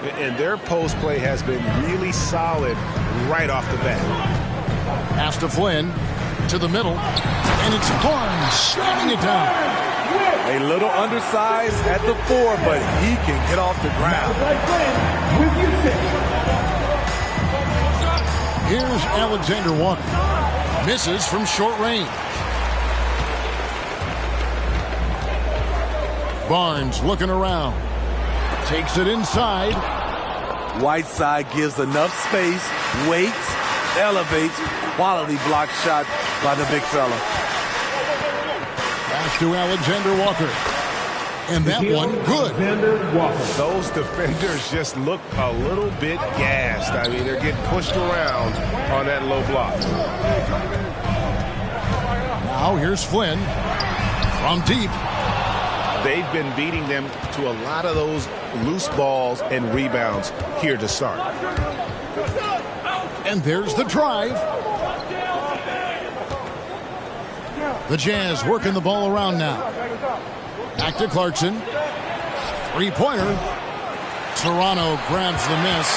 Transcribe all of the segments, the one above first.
And their post play has been really solid right off the bat. Pass to Flynn, to the middle, and it's Barnes slamming it down. A little undersized at the 4, but he can get off the ground. Here's Alexander Walker. Misses from short range. Barnes looking around. Takes it inside. Whiteside gives enough space, waits, elevates. Quality block shot by the big fella. Pass to Alexander Walker. And that one, good. Those defenders just look a little bit gassed. I mean, they're getting pushed around on that low block. Now here's Flynn from deep. They've been beating them to a lot of those loose balls and rebounds here to start. And there's the drive. The Jazz working the ball around now. Back to Clarkson. Three-pointer. Toronto grabs the miss.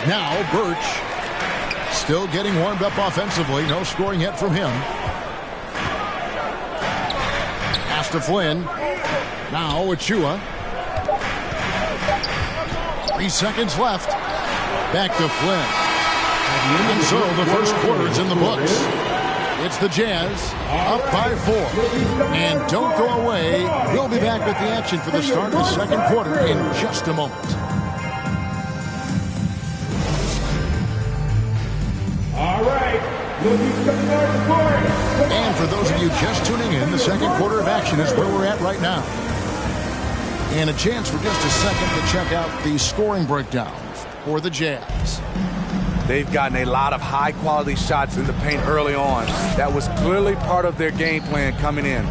Now Birch. Still getting warmed up offensively. No scoring yet from him. Pass to Flynn. Now Achua. 3 seconds left. Back to Flynn. And so the first quarter is in the books. It's the Jazz up by 4. And don't go away. We'll be back with the action for the start of the second quarter in just a moment. All right. And for those of you just tuning in, the second quarter of action is where we're at right now. And a chance for just a second to check out the scoring breakdown for the Jazz. They've gotten a lot of high-quality shots in the paint early on. That was clearly part of their game plan coming in.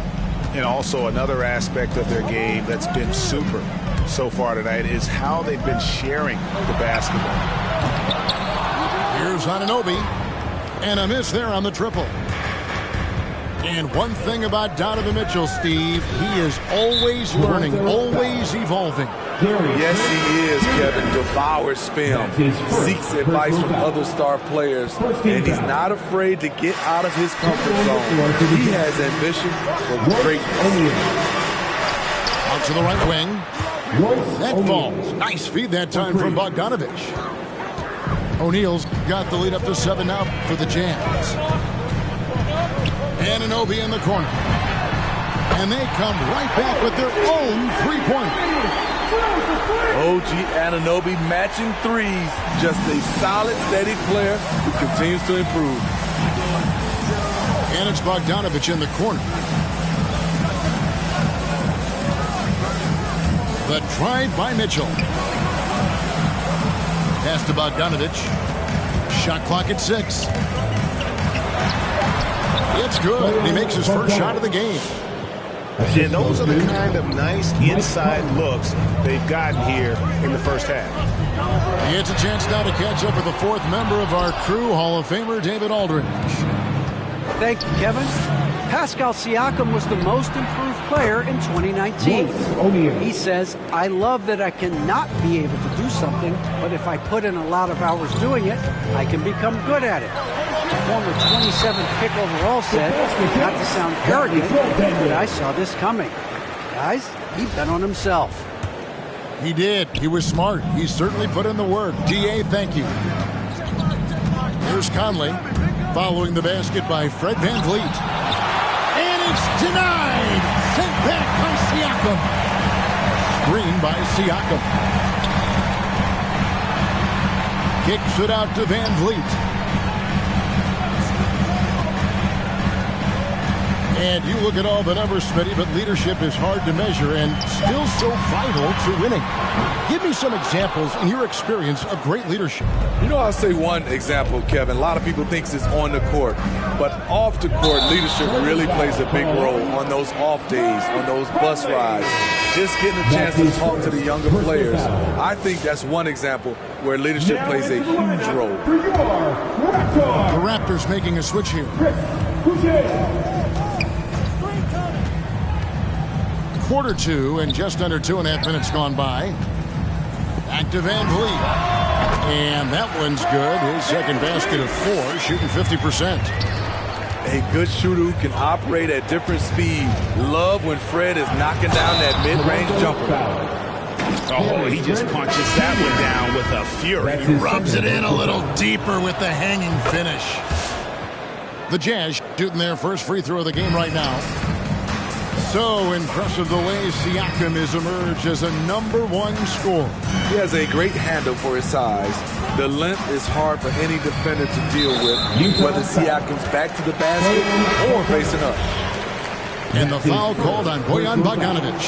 And also another aspect of their game that's been super so far tonight is how they've been sharing the basketball. Here's Anunoby. And a miss there on the triple. And one thing about Donovan Mitchell, Steve, he is always learning, always evolving. Yes, he is, Kevin. Devours film, seeks advice from other star players, and he's not afraid to get out of his comfort zone. He has ambition for greatness. Out to the right wing. That falls. Nice feed that time from Bogdanovich. O'Neal's got the lead up to 7 now for the Jazz. Anunoby in the corner. And they come right back with their own three-pointer. OG Anunoby matching threes. Just a solid, steady player who continues to improve. And it's Bogdanovich in the corner. The drive by Mitchell. Pass to Bogdanovich. Shot clock at 6. It's good. He makes his first shot of the game. And those are the kind of nice inside looks they've gotten here in the first half. It's a chance now to catch up with the fourth member of our crew, Hall of Famer David Aldridge. Thank you, Kevin. Pascal Siakam was the most improved player in 2019. He says, I love that I cannot be able to do something, but if I put in a lot of hours doing it, I can become good at it. The former 27th pick overall said, not to sound arrogant, but I saw this coming. Guys, he bet on himself. He did. He was smart. He certainly put in the work. DA, thank you. Here's Conley, following the basket by Fred VanVleet. And it's denied. Sent back by Siakam. Screen by Siakam. Kicks it out to VanVleet. And you look at all the numbers, Smitty, but leadership is hard to measure and still so vital to winning. Give me some examples in your experience of great leadership. You know, I'll say one example, Kevin. A lot of people think it's on the court, but off the court, leadership really plays a big role on those off days, on those bus rides. Just getting a chance to talk to the younger players. I think that's one example where leadership plays a huge role. The Raptors making a switch here. quarter two and just under 2.5 minutes gone by. Back to Van Vliet. And that one's good. His second basket of 4, shooting 50%. A good shooter who can operate at different speed. Love when Fred is knocking down that mid-range jumper. Oh, he just punches that one down with a fury. He rubs it in a little deeper with the hanging finish. The Jazz shooting their first free throw of the game right now. So impressive the way Siakam has emerged as a #1 scorer. He has a great handle for his size. The length is hard for any defender to deal with, whether Siakam's back to the basket or facing up. And the foul called on Bojan Bogdanovic.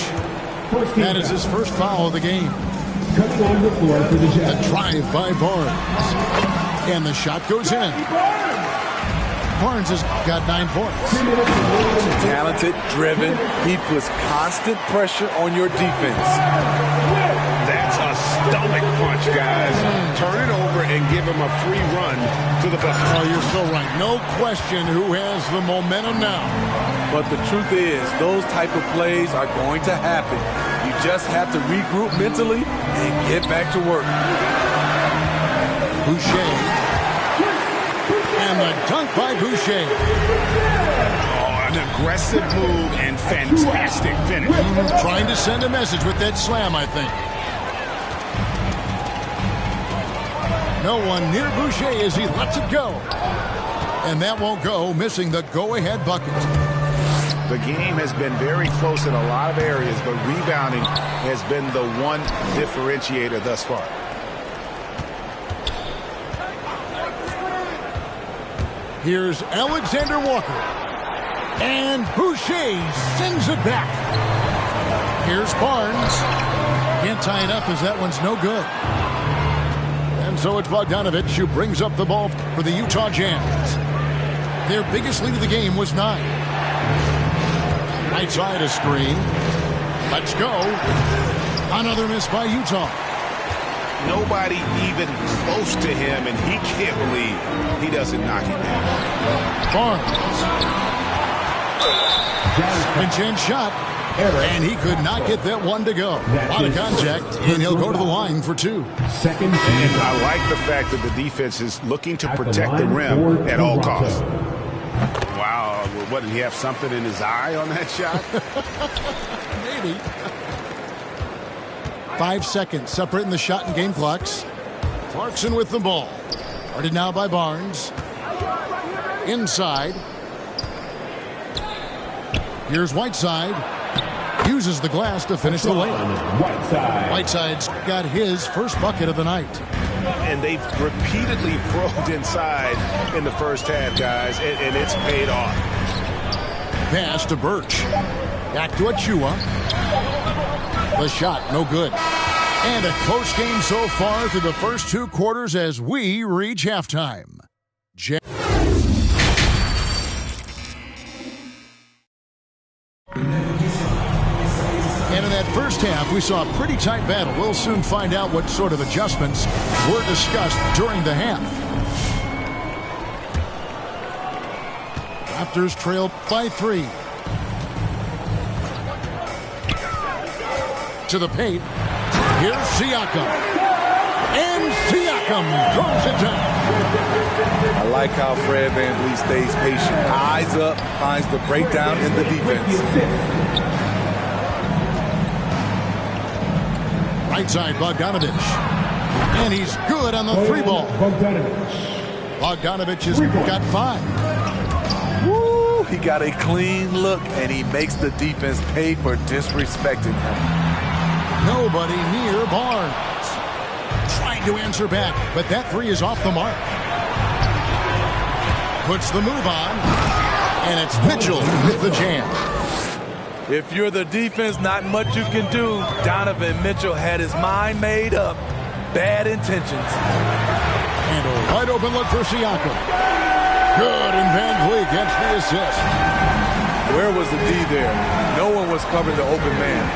That is his first foul of the game. Coming on the floor for the Jazz. The drive by Barnes. And the shot goes in. Barnes has got 9 points. Talented, driven. He puts constant pressure on your defense. That's a stomach punch, guys. Turn it over and give him a free run to the bucket. Oh, you're so right. No question who has the momentum now. But the truth is, those type of plays are going to happen. You just have to regroup mentally and get back to work. Boucher. And the dunk by Boucher. Oh, an aggressive move and fantastic finish. Trying to send a message with that slam, I think. No one near Boucher as he lets it go. And that won't go, missing the go-ahead bucket. The game has been very close in a lot of areas, but rebounding has been the one differentiator thus far. Here's Alexander Walker. And Boucher sends it back. Here's Barnes. Can't tie it up as that one's no good. And so it's Bogdanovic who brings up the ball for the Utah Jazz. Their biggest lead of the game was 9. Right side a screen. Let's go. Another miss by Utah. Nobody even close to him, and he can't believe he doesn't knock it down. Barnes. Pinch-in shot. And he could not get that one to go. A lot of contact, and he'll go to the line for 2. Second. And I like the fact that the defense is looking to protect the rim at all costs. Wow, what, did he have something in his eye on that shot? Maybe. 5 seconds separating the shot and game clocks. Clarkson with the ball. Guarded now by Barnes. Inside. Here's Whiteside. Uses the glass to finish the layup. Whiteside's got his first bucket of the night. And they've repeatedly probed inside in the first half, guys, and it's paid off. Pass to Birch. Back to Achua. The shot, no good. And a close game so far through the first 2 quarters as we reach halftime. And in that first half, we saw a pretty tight battle. We'll soon find out what sort of adjustments were discussed during the half. Raptors trail by 3. To the paint. Here's Siakam. And Siakam throws it down. I like how Fred VanVleet stays patient. Eyes up, finds the breakdown in the defense. Right side, Bogdanovic. And he's good on the 3 ball. Bogdanovic has got 5. Woo! He got a clean look, and he makes the defense pay for disrespecting him. Nobody near Barnes. Trying to answer back, but that 3 is off the mark. Puts the move on, and it's Mitchell with the jam. If you're the defense, not much you can do. Donovan Mitchell had his mind made up. Bad intentions. And a wide open look for Siakam. Good, and VanVleet gets the assist. Where was the D there? No one was covering the open man.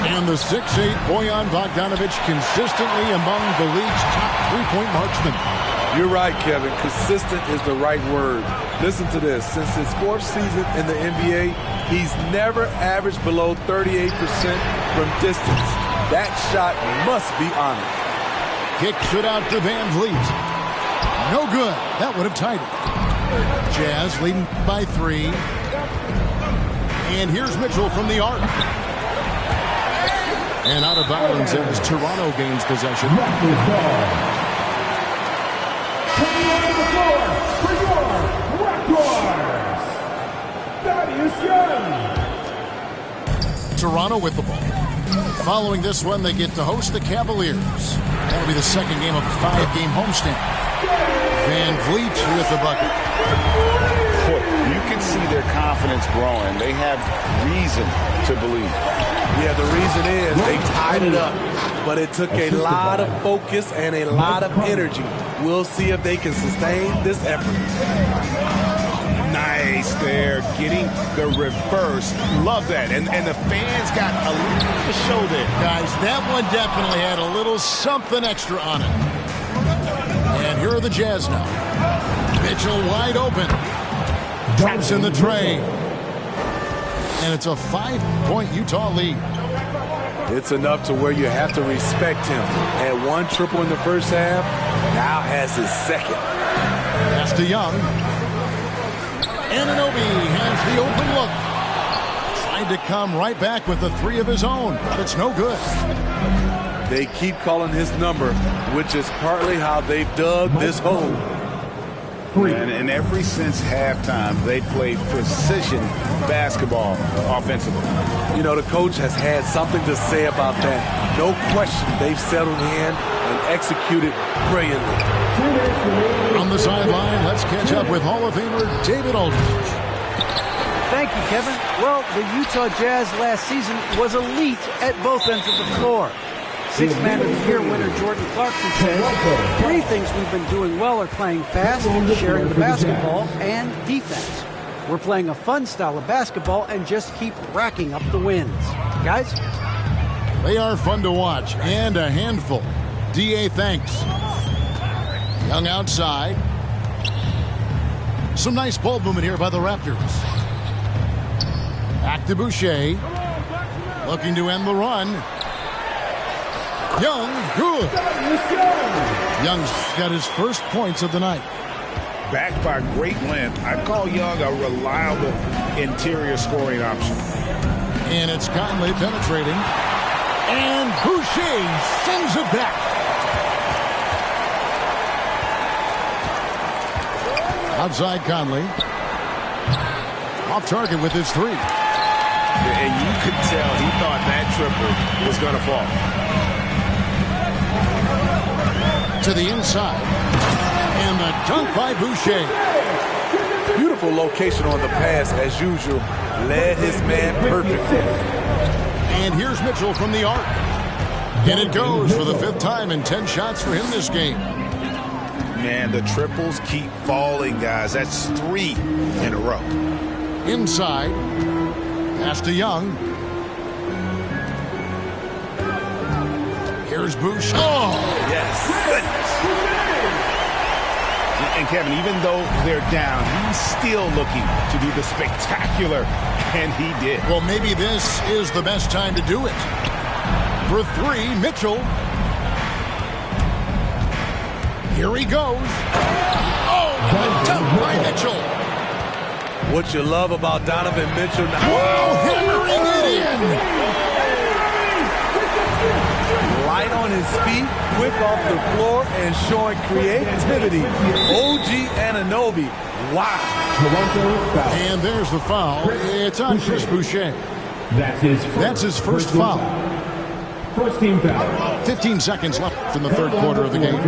And the 6'8" Bojan Bogdanovic consistently among the league's top 3-point marksmen. You're right, Kevin. Consistent is the right word. Listen to this. Since his 4th season in the NBA, he's never averaged below 38% from distance. That shot must be honored. Kicks it out to Van Vliet. No good. That would have tied it. Jazz leading by 3. And here's Mitchell from the arc. And out of bounds as Toronto gains possession. Toronto with the ball. Following this one, they get to host the Cavaliers. That'll be the second game of a 5-game homestand. Van Vliet with the bucket. You can see their confidence growing. They have reason to believe. Yeah, the reason is they tied it up, but it took a lot of focus and a lot of energy. We'll see if they can sustain this effort. Nice there, getting the reverse. Love that. And the fans got a little to show there. Guys, that one definitely had a little something extra on it. And here are the Jazz now. Mitchell wide open. Drops in the tray. And it's a 5-point Utah lead. It's enough to where you have to respect him. Had 1 triple in the first half, now has his second. Pass to Young. Anunoby has the open look. Tried to come right back with the 3 of his own, but it's no good. They keep calling his number, which is partly how they've dug this hole. And ever since halftime, they played precision basketball offensively. You know, the coach has had something to say about that. No question, they've settled in and executed brilliantly. On the sideline, let's catch up with Hall of Famer David Aldridge. Thank you, Kevin. Well, the Utah Jazz last season was elite at both ends of the floor. 6th Man of the Year winner Jordan Clarkson says 3 things we've been doing well are playing fast, sharing the basketball, and defense. We're playing a fun style of basketball and just keep racking up the wins. Guys? They are fun to watch and a handful. D.A. thanks. Young outside. Some nice ball movement here by the Raptors. Back to Boucher. Looking to end the run. Young, good. Young's got his first points of the night. Backed by great length, I call Young a reliable interior scoring option. And it's Conley penetrating. And Boucher sends it back. Outside Conley. Off target with his 3. And you could tell he thought that triple was going to fall. To the inside. And the dunk by Boucher. Beautiful location on the pass as usual. Led his man perfectly. And here's Mitchell from the arc. And it goes for the 5th time and 10 shots for him this game. Man, the triples keep falling, guys. That's 3 in a row. Inside. Pass to Young. Here's Boucher. Oh! Yes. And Kevin, even though they're down, he's still looking to do the spectacular, and he did. Well, maybe this is the best time to do it. For 3, Mitchell. Here he goes. Oh, and a dunk by Mitchell. What you love about Donovan Mitchell now. Whoa, hammering it in. Light on his feet, quick off the floor, and showing creativity. OG Anunoby. Wow. And there's the foul. It's on Chris Boucher. That's his first foul. First team foul. 15 seconds left in the 3rd quarter of the game.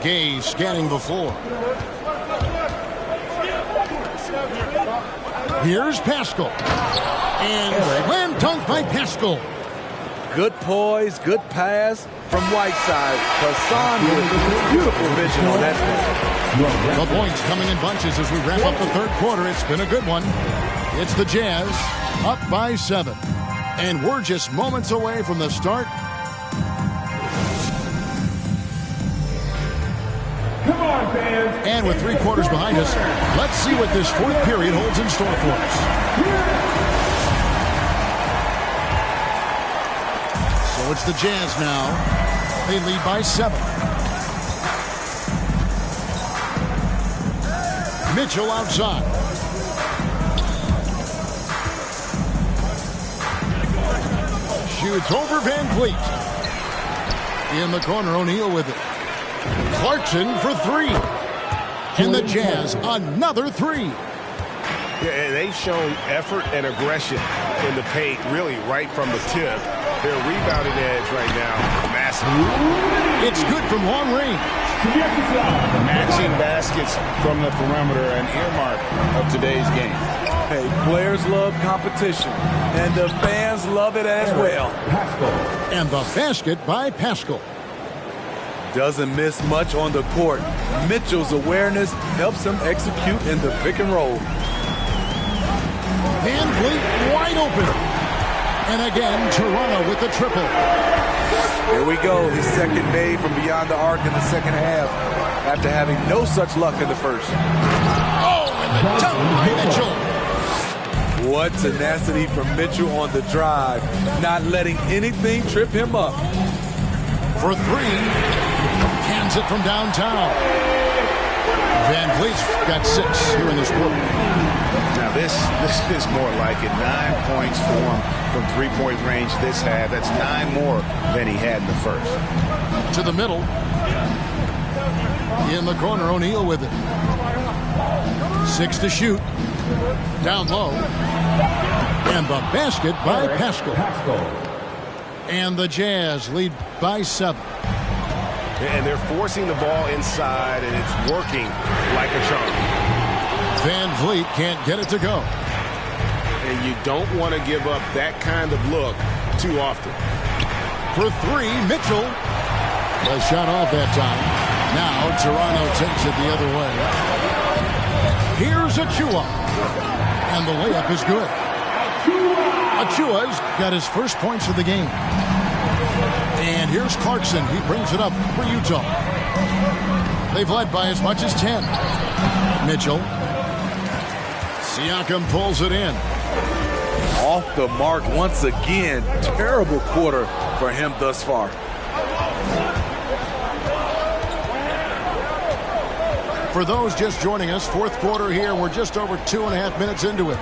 Gay scanning the floor. Here's Pascal. And slam dunk by Pascal. Good poise, good pass from Whiteside. Hassan with beautiful vision on that. The points coming in bunches as we wrap up the 3rd quarter. It's been a good one. It's the Jazz up by 7. And we're just moments away from the start on, fans. And with 3 quarters behind us, let's see what this 4th period holds in store for us. So it's the Jazz now. They lead by 7. Mitchell outside. Shoots over Van Vliet. In the corner, O'Neal with it. Clarkson for 3. And the Jazz, another 3. Yeah, they've shown effort and aggression in the paint, really right from the tip. Their rebounding edge right now, massive. It's good from long range. Matching baskets from the perimeter, an earmark of today's game. Hey, players love competition, and the fans love it as well. And the basket by Pascal. Doesn't miss much on the court. Mitchell's awareness helps him execute in the pick and roll. Van Vliet wide open. And again, Toronto with the triple. Here we go. His second made from beyond the arc in the second half after having no such luck in the first. Oh, and the dunk by Mitchell. What tenacity from Mitchell on the drive, not letting anything trip him up. For 3, cans it from downtown. Van Vliet's got 6 here in this quarter. Now this is more like it. 9 points for him from 3-point range this half. That's 9 more than he had in the first. To the middle. In the corner, O'Neal with it. 6 to shoot. Down low. And the basket by Pascal. And the Jazz lead by 7. And they're forcing the ball inside, and it's working like a charm. Van Vliet can't get it to go. And you don't want to give up that kind of look too often. For 3, Mitchell. The shot off that time. Now Toronto takes it the other way. Here's Achua. And the layup is good. Achua's got his first points of the game. And here's Clarkson. He brings it up for Utah. They've led by as much as 10. Mitchell. Siakam pulls it in. Off the mark once again. Terrible quarter for him thus far. For those just joining us, 4th quarter here. We're just over 2.5 minutes into it.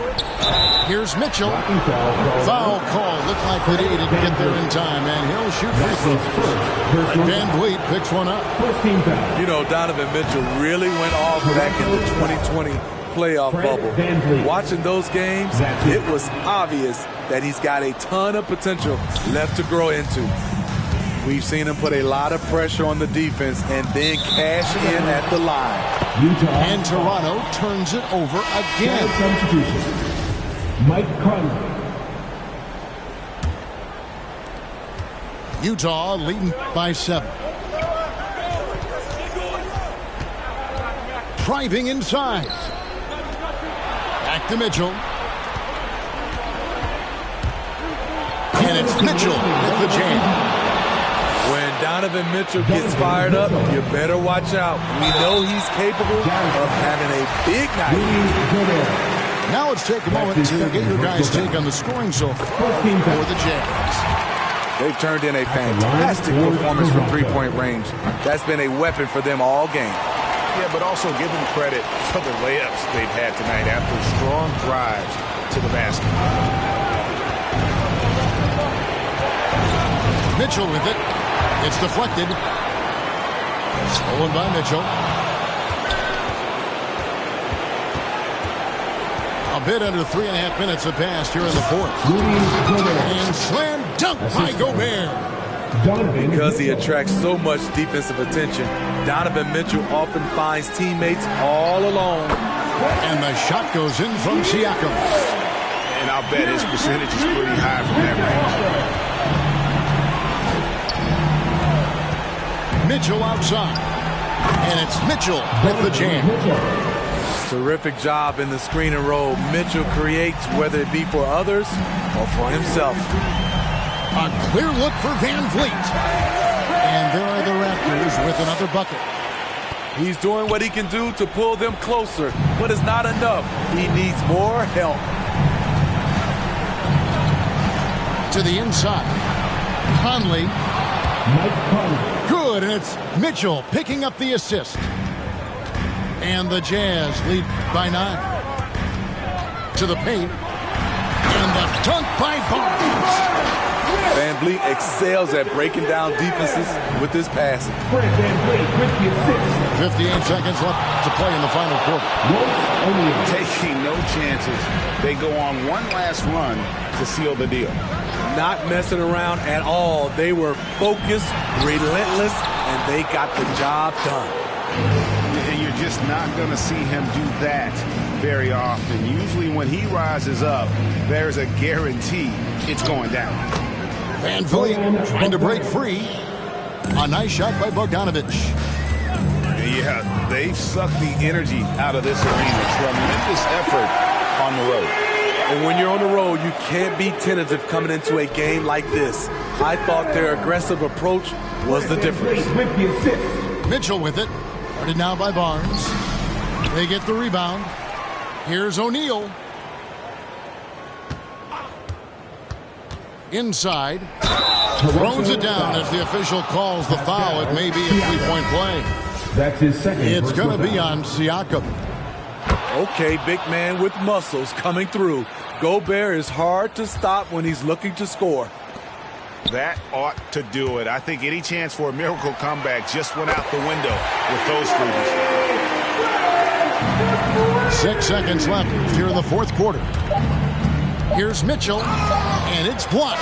Here's Mitchell. Foul call. Looked like they didn't get there in time, and he'll shoot free throws. Van Vliet picks one up. You know, Donovan Mitchell really went off back in the 2020 playoff bubble. Watching those games, it was obvious that he's got a ton of potential left to grow into. We've seen him put a lot of pressure on the defense and then cash in at the line. And Toronto turns it over again. Substitution. Mike Conley. Utah leading by 7. Driving inside. Back to Mitchell. And it's Mitchell with the jam. When Donovan Mitchell gets fired up, you better watch out. We know he's capable of having a big night. Now let's take a moment to get your guys' take on the scoring so far for the Jazz. They've turned in a fantastic performance from 3-point range. That's been a weapon for them all game. Yeah, but also give them credit for the layups they've had tonight after strong drives to the basket. Mitchell with it. It's deflected. Stolen by Mitchell. A bit under 3.5 minutes have passed here in the 4th. And slam dunk by Gobert. Because he attracts so much defensive attention, Donovan Mitchell often finds teammates all alone. And the shot goes in from Siakam. And I'll bet his percentage is pretty high from that range. Mitchell outside. And it's Mitchell with the jam. Terrific job in the screen and roll. Mitchell creates, whether it be for others or for himself. A clear look for Van Vliet. And there are the Raptors with another bucket. He's doing what he can do to pull them closer, but it's not enough. He needs more help. To the inside. Conley. Good, and it's Mitchell picking up the assist. And the Jazz lead by 9. To the paint. And the dunk by Barnes. Van Vliet excels at breaking down defenses with his passing. 58 seconds left to play in the final quarter. Taking no chances. They go on one last run to seal the deal. Not messing around at all. They were focused, relentless, and they got the job done. And you're just not going to see him do that very often. Usually when he rises up, there's a guarantee it's going down. Van Vliet trying to break free. A nice shot by Bogdanovic. Yeah, they've sucked the energy out of this arena. Tremendous effort on the road. And when you're on the road, you can't be tentative coming into a game like this. I thought their aggressive approach was the difference. Mitchell with it. Guarded now by Barnes. They get the rebound. Here's O'Neal. Inside. Throws it down as the official calls the foul. It may be a three-point play. That's his second. It's going to be on Siakam. Okay, big man with muscles coming through. Gobert is hard to stop when he's looking to score. That ought to do it. I think any chance for a miracle comeback just went out the window with those freebies. 6 seconds left here in the fourth quarter. Here's Mitchell, and it's blocked.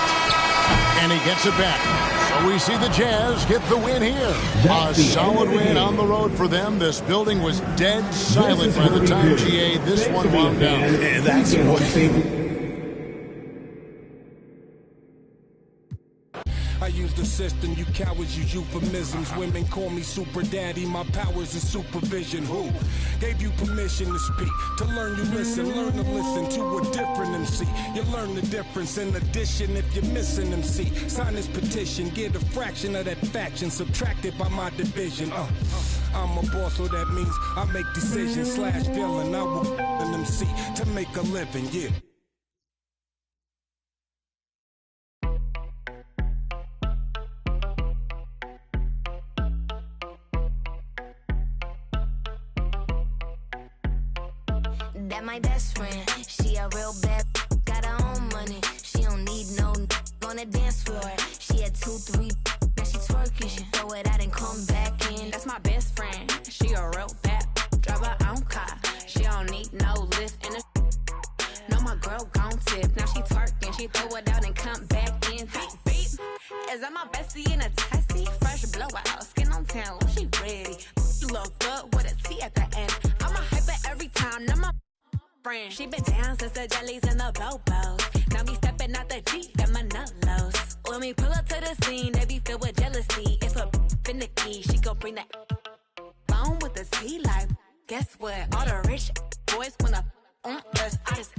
And he gets it back. So we see the Jazz get the win here. A solid win on the road for them. This building was dead silent by the time GA this one wound down. And that's what... I use the system, you cowards use euphemisms. Women call me super daddy, my powers is supervision. Who gave you permission to speak? To learn you listen, learn to listen to a different MC. You learn the difference in addition if you're missing MC. Sign this petition, get a fraction of that faction subtracted by my division. I'm a boss, so that means I make decisions / villain. I will an MC to make a living, yeah. That my best friend, she a real bad, got her own money. She don't need no on the dance floor. She had 2, 3, now she twerking. She throw it out and come back in. That's my best friend, she a real bad, drive her own car. She don't need no lift in the. No, my girl gon' tip. Now she twerking, she throw it out and come back in. Beep, beep. Is that my bestie in a testy? Fresh blowout, skin on town, she ready. You look good with a T at the end. I'm a hyper every time, now my friend. She been down since the jellies and the bobos. Now me stepping out the Jeep and my nut lows. When we pull up to the scene, they be filled with jealousy. If a finicky, she gon' bring that phone with the T like. Guess what? All the rich boys wanna on us. I just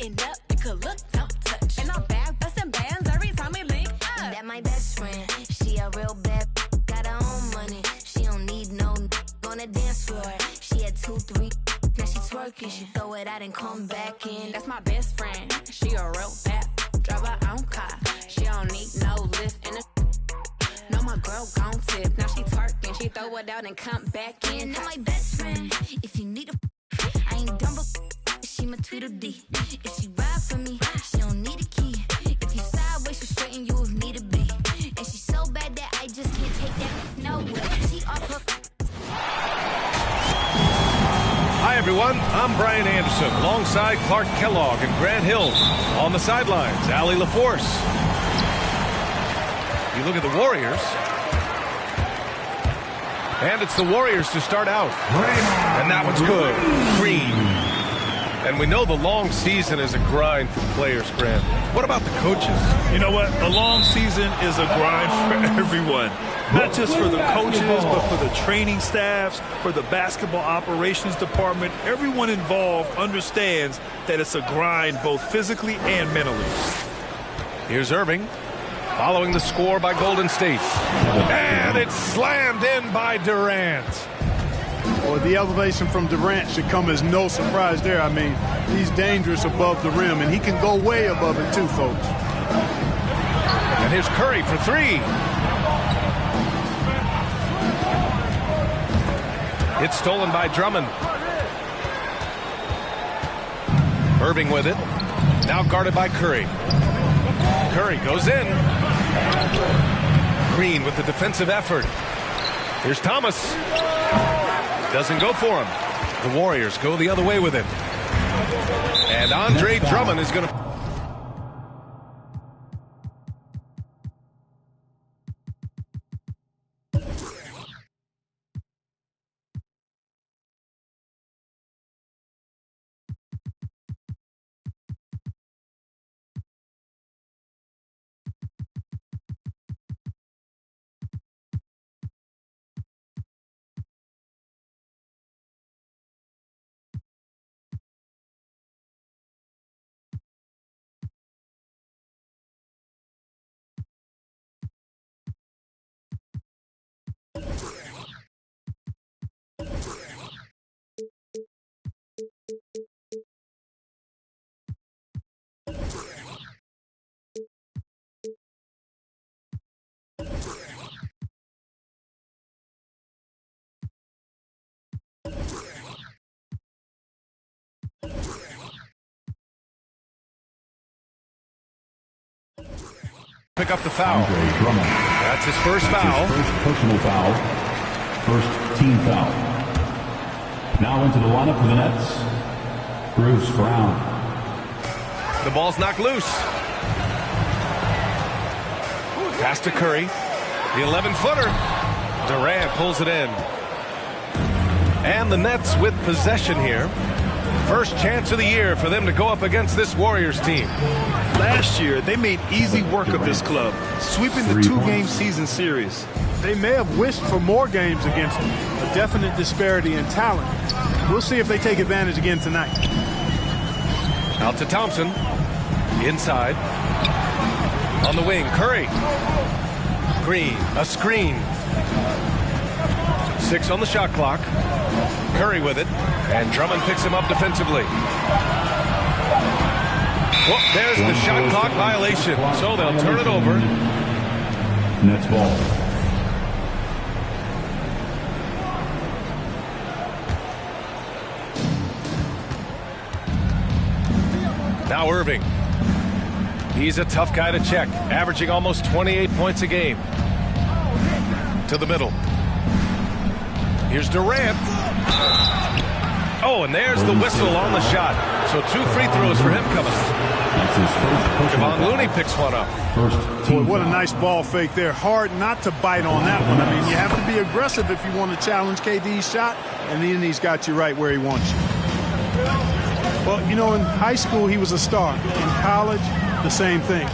end up, it could look, don't touch. And I'm back busting bands every time we link up. That my best friend, she a real bad, got her own money. She don't need no on the dance floor. She had 2, 3. Now she twerking, she throw it out and come back in. That's my best friend, she a real bad, drive her own car. She don't need no lift in the. No, my girl gon' tip. Now she twerking, she throw it out and come back in. That my best friend, if you need a, I ain't dumb but she my Tweedledee. If she ride for me, she don't need a key. If you sideways, she'll straighten you if need to be. And she's so bad that I just can't take that nowhere. She off her. Hi, everyone. I'm Brian Anderson, alongside Clark Kellogg and Grant Hill. On the sidelines, Allie LaForce. You look at the Warriors. And it's the Warriors to start out. And that one's good. Green. And we know the long season is a grind for players, Grant. What about the coaches? You know what? A long season is a grind for everyone. Not just for the coaches, but for the training staffs, for the basketball operations department. Everyone involved understands that it's a grind both physically and mentally. Here's Irving, following the score by Golden State. And it's slammed in by Durant. Well, the elevation from Durant should come as no surprise there. I mean, he's dangerous above the rim, and he can go way above it too, folks. And here's Curry for three. It's stolen by Drummond. Irving with it. Now guarded by Curry. Curry goes in. Green with the defensive effort. Here's Thomas. Doesn't go for him. The Warriors go the other way with it. And Andre Drummond is going to... pick up the foul. That's his first foul. His first personal foul. First team foul. Now into the lineup for the Nets, Bruce Brown. The ball's knocked loose. Pass to Curry. The 11-footer. Durant pulls it in. And the Nets with possession here. First chance of the year for them to go up against this Warriors team. Last year, they made easy work of this club, sweeping the two-game season series. They may have wished for more games against them. A definite disparity in talent. We'll see if they take advantage again tonight. Out to Thompson. Inside. On the wing, Curry. Green, a screen. 6 on the shot clock. Curry with it. And Drummond picks him up defensively. Well, there's the shot clock violation. So they'll turn it over. Nets ball. Now Irving. He's a tough guy to check, averaging almost 28 points a game. To the middle. Here's Durant. Oh, and there's the whistle on the shot. So 2 free throws for him coming up. That's his first Kevon Looney picks one up. Boy, what a nice ball fake there. Hard not to bite on that one. I mean, you have to be aggressive if you want to challenge KD's shot, and then he's got you right where he wants you. Well, you know, in high school, he was a star. In college, the same thing.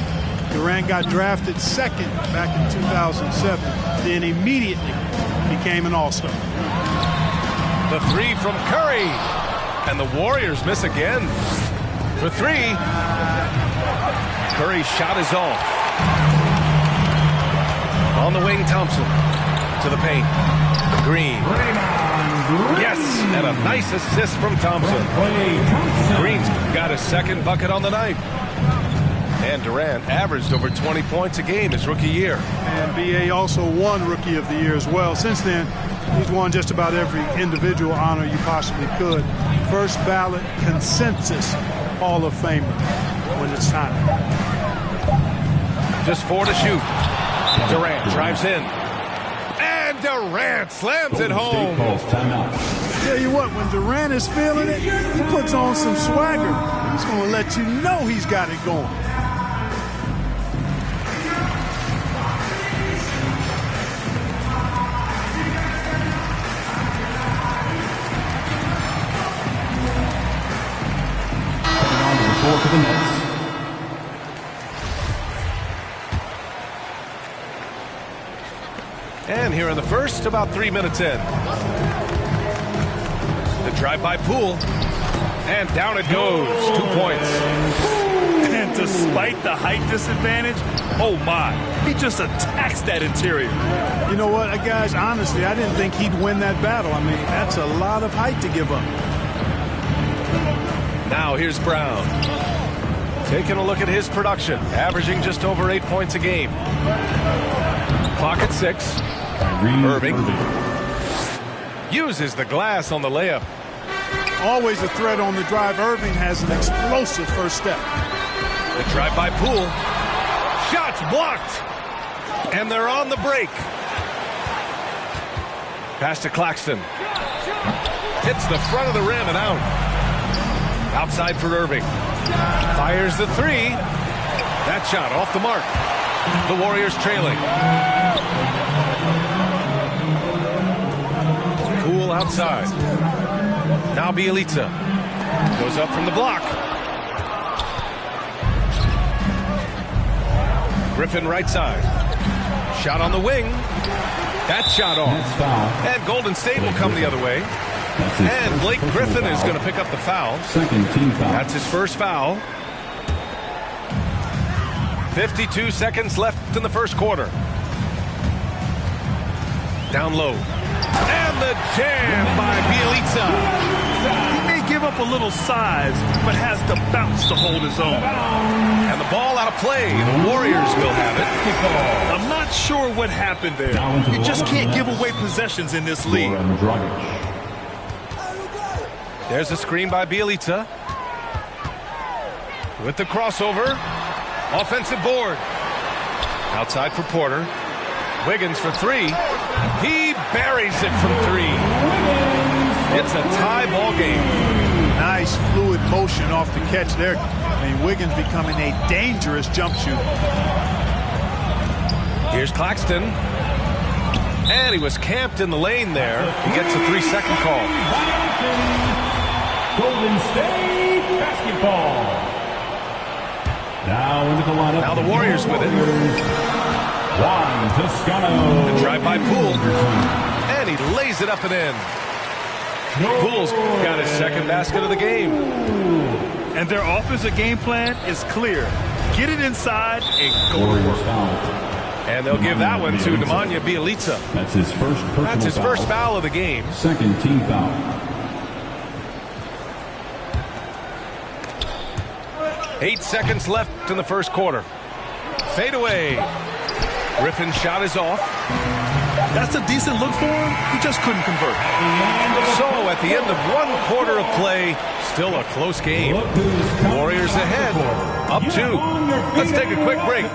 Durant got drafted second back in 2007, then immediately became an all-star. The 3 from Curry. And the Warriors miss again. For 3. Curry's shot is off. On the wing, Thompson. To the paint. Green. Yes, and a nice assist from Thompson. Green's got his second bucket on the night. And Durant averaged over 20 points a game his rookie year. And B.A. also won Rookie of the Year as well. Since then, he's won just about every individual honor you possibly could. First ballot consensus Hall of Famer when it's time. Just 4 to shoot. Durant drives in. And Durant slams it home. Tell you what, when Durant is feeling it, he puts on some swagger. He's going to let you know he's got it going. For the Nets. And here in the first, about 3 minutes in. The drive by Poole. And down it goes. 2 points. And despite despite the height disadvantage, oh my, he just attacks that interior. You know what, guys, honestly, I didn't think he'd win that battle. I mean, that's a lot of height to give up. Now here's Brown. Taking a look at his production, averaging just over 8 points a game. Clock at 6. Irving uses the glass on the layup. Always a threat on the drive. Irving has an explosive first step. The drive by Poole. Shots blocked. And they're on the break. Pass to Claxton. Hits the front of the rim and out. Outside for Irving. Fires the three. That shot off the mark. The Warriors trailing. Poole outside. Now Bjelica goes up from the block. Griffin right side. Shot on the wing. That shot off. And Golden State will come the other way. And Blake Griffin is going to pick up the foul. Second team foul. That's his first foul. 52 seconds left in the first quarter. Down low. And the jam by Bjelica. He may give up a little size, but has the bounce to hold his own. And the ball out of play. The Warriors will have it. I'm not sure what happened there. You just can't give away possessions in this league. There's a screen by Bjelica. With the crossover. Offensive board. Outside for Porter. Wiggins for three. He buries it from three. It's a tie ball game. Nice fluid motion off the catch there. I mean, Wiggins becoming a dangerous jump shooter. Here's Claxton. And he was camped in the lane there. He gets a 3-second call. Golden State basketball. Now into the lineup. Now the Warriors with it. Juan Toscano. The drive by Poole. And he lays it up and in. Poole's got his second basket of the game. And their offensive game plan is clear. Get it inside and go to work. And they'll give that one to Nemanja Bjelica. That's his first personal That's his first foul of the game. Second team foul. Eight seconds left in the first quarter. Fade away. Griffin's shot is off. That's a decent look for him. He just couldn't convert. So at the end of one quarter of play, still a close game. Warriors ahead, up 2. Let's take a quick break.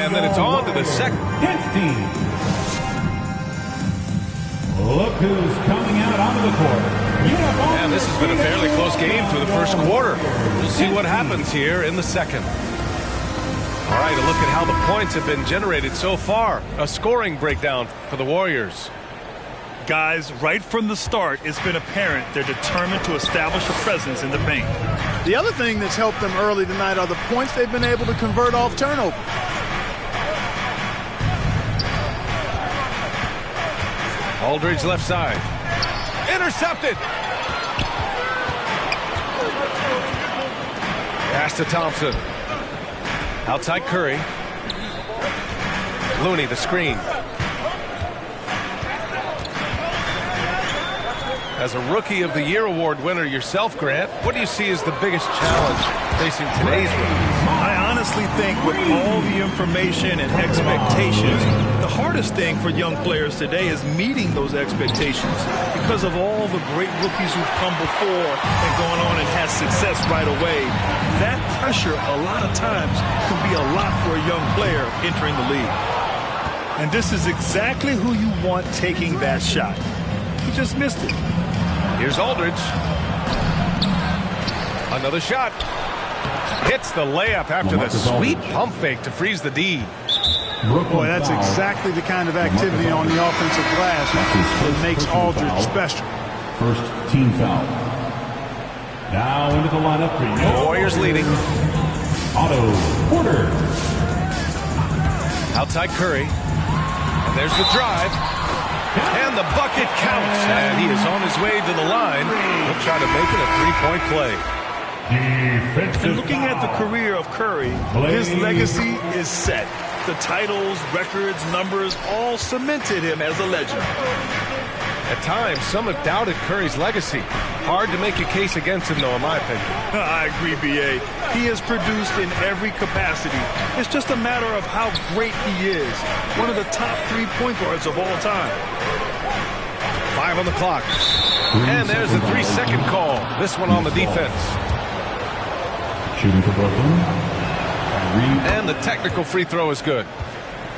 And then it's on to the second. team. Look who's coming out onto the court. And this has been a fairly close game through the first quarter. We'll see what happens here in the second. All right, a look at how the points have been generated so far. A scoring breakdown for the Warriors. Guys, right from the start, it's been apparent they're determined to establish a presence in the paint. The other thing that's helped them early tonight are the points they've been able to convert off turnover. Aldridge left side. Intercepted. Pass to Thompson. Outside Curry. Looney, the screen. As a Rookie of the Year award winner yourself, Grant, what do you see as the biggest challenge facing today's rookies? I honestly think with all the information and expectations, the hardest thing for young players today is meeting those expectations because of all the great rookies who've come before and gone on and had success right away. That pressure a lot of times can be a lot for a young player entering the league. And this is exactly who you want taking that shot. He just missed it. Here's Aldridge. Another shot. Hits the layup after the sweet pump fake to freeze the D. Boy, that's exactly the kind of activity on the offensive glass that makes Aldridge special. First team foul. Now into the lineup for the Warriors leading. Otto Porter. Outside Curry. And there's the drive. And the bucket counts. And he is on his way to the line. He'll try to make it a three-point play. And looking at the career of Curry, his legacy is set. The titles, records, numbers all cemented him as a legend. At times, some have doubted Curry's legacy. Hard to make a case against him, though, in my opinion. I agree, B.A. He has produced in every capacity. It's just a matter of how great he is. One of the top 3 point guards of all time. 5 on the clock. And there's the 3-second call. This one on the defense. Shooting for Brooklyn. And the technical free throw is good.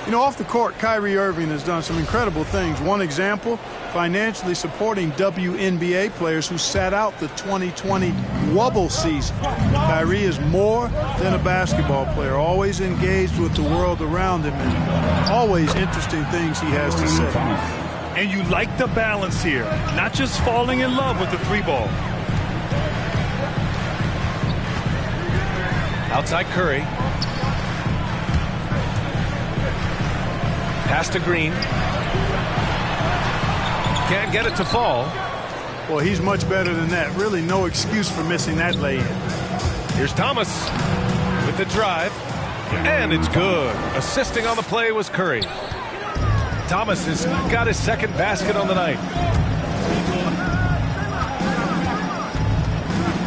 You know, off the court, Kyrie Irving has done some incredible things. One example, financially supporting WNBA players who sat out the 2020 Wubble season. Kyrie is more than a basketball player, always engaged with the world around him, and always interesting things he has to say. And you like the balance here, not just falling in love with the 3-ball. Outside Curry. Pass to Green. Can't get it to fall. Well, he's much better than that. Really no excuse for missing that lay-in. Here's Thomas with the drive. And it's good. Assisting on the play was Curry. Thomas has got his second basket on the night.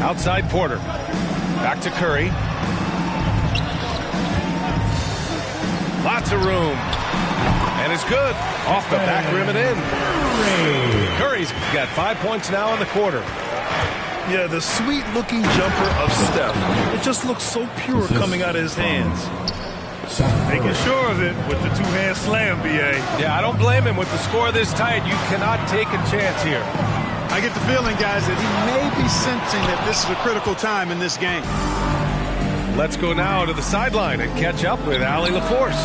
Outside Porter. Back to Curry. Lots of room. And it's good. Off the back rim and in. Curry's got 5 points now in the quarter. Yeah, the sweet-looking jumper of Steph. It just looks so pure coming out of his hands. Making sure of it with the two-hand slam, B.A. Yeah, I don't blame him. With the score this tight, you cannot take a chance here. I get the feeling, guys, that he may be sensing that this is a critical time in this game. Let's go now to the sideline and catch up with Allie LaForce.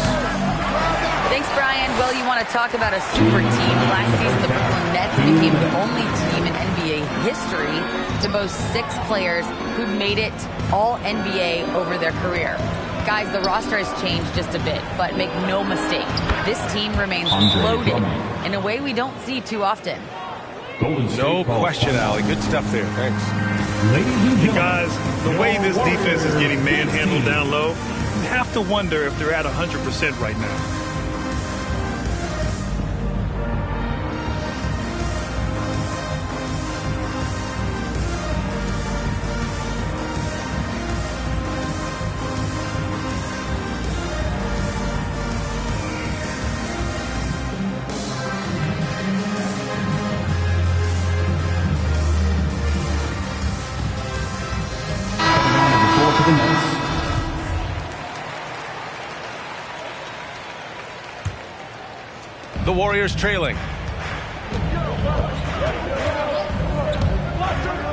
Thanks, Brian. Well, you want to talk about a super team. Last season, the Brooklyn Nets became the only team in NBA history to boast 6 players who'd made it all NBA over their career. Guys, the roster has changed just a bit, but make no mistake, this team remains loaded in a way we don't see too often. No question, Allie. Good stuff there. Thanks. Guys, the way this defense is getting manhandled down low, you have to wonder if they're at 100% right now. The Warriors trailing.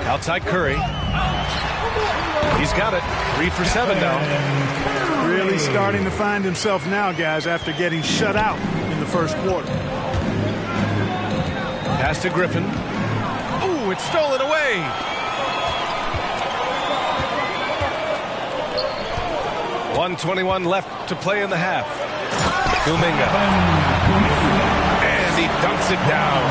Outside Curry. He's got it. 3 for 7 now. Really starting to find himself now, guys, after getting shut out in the first quarter. Pass to Griffin. Ooh, it's stolen away. .121 left to play in the half. Kuminga. And he dunks it down.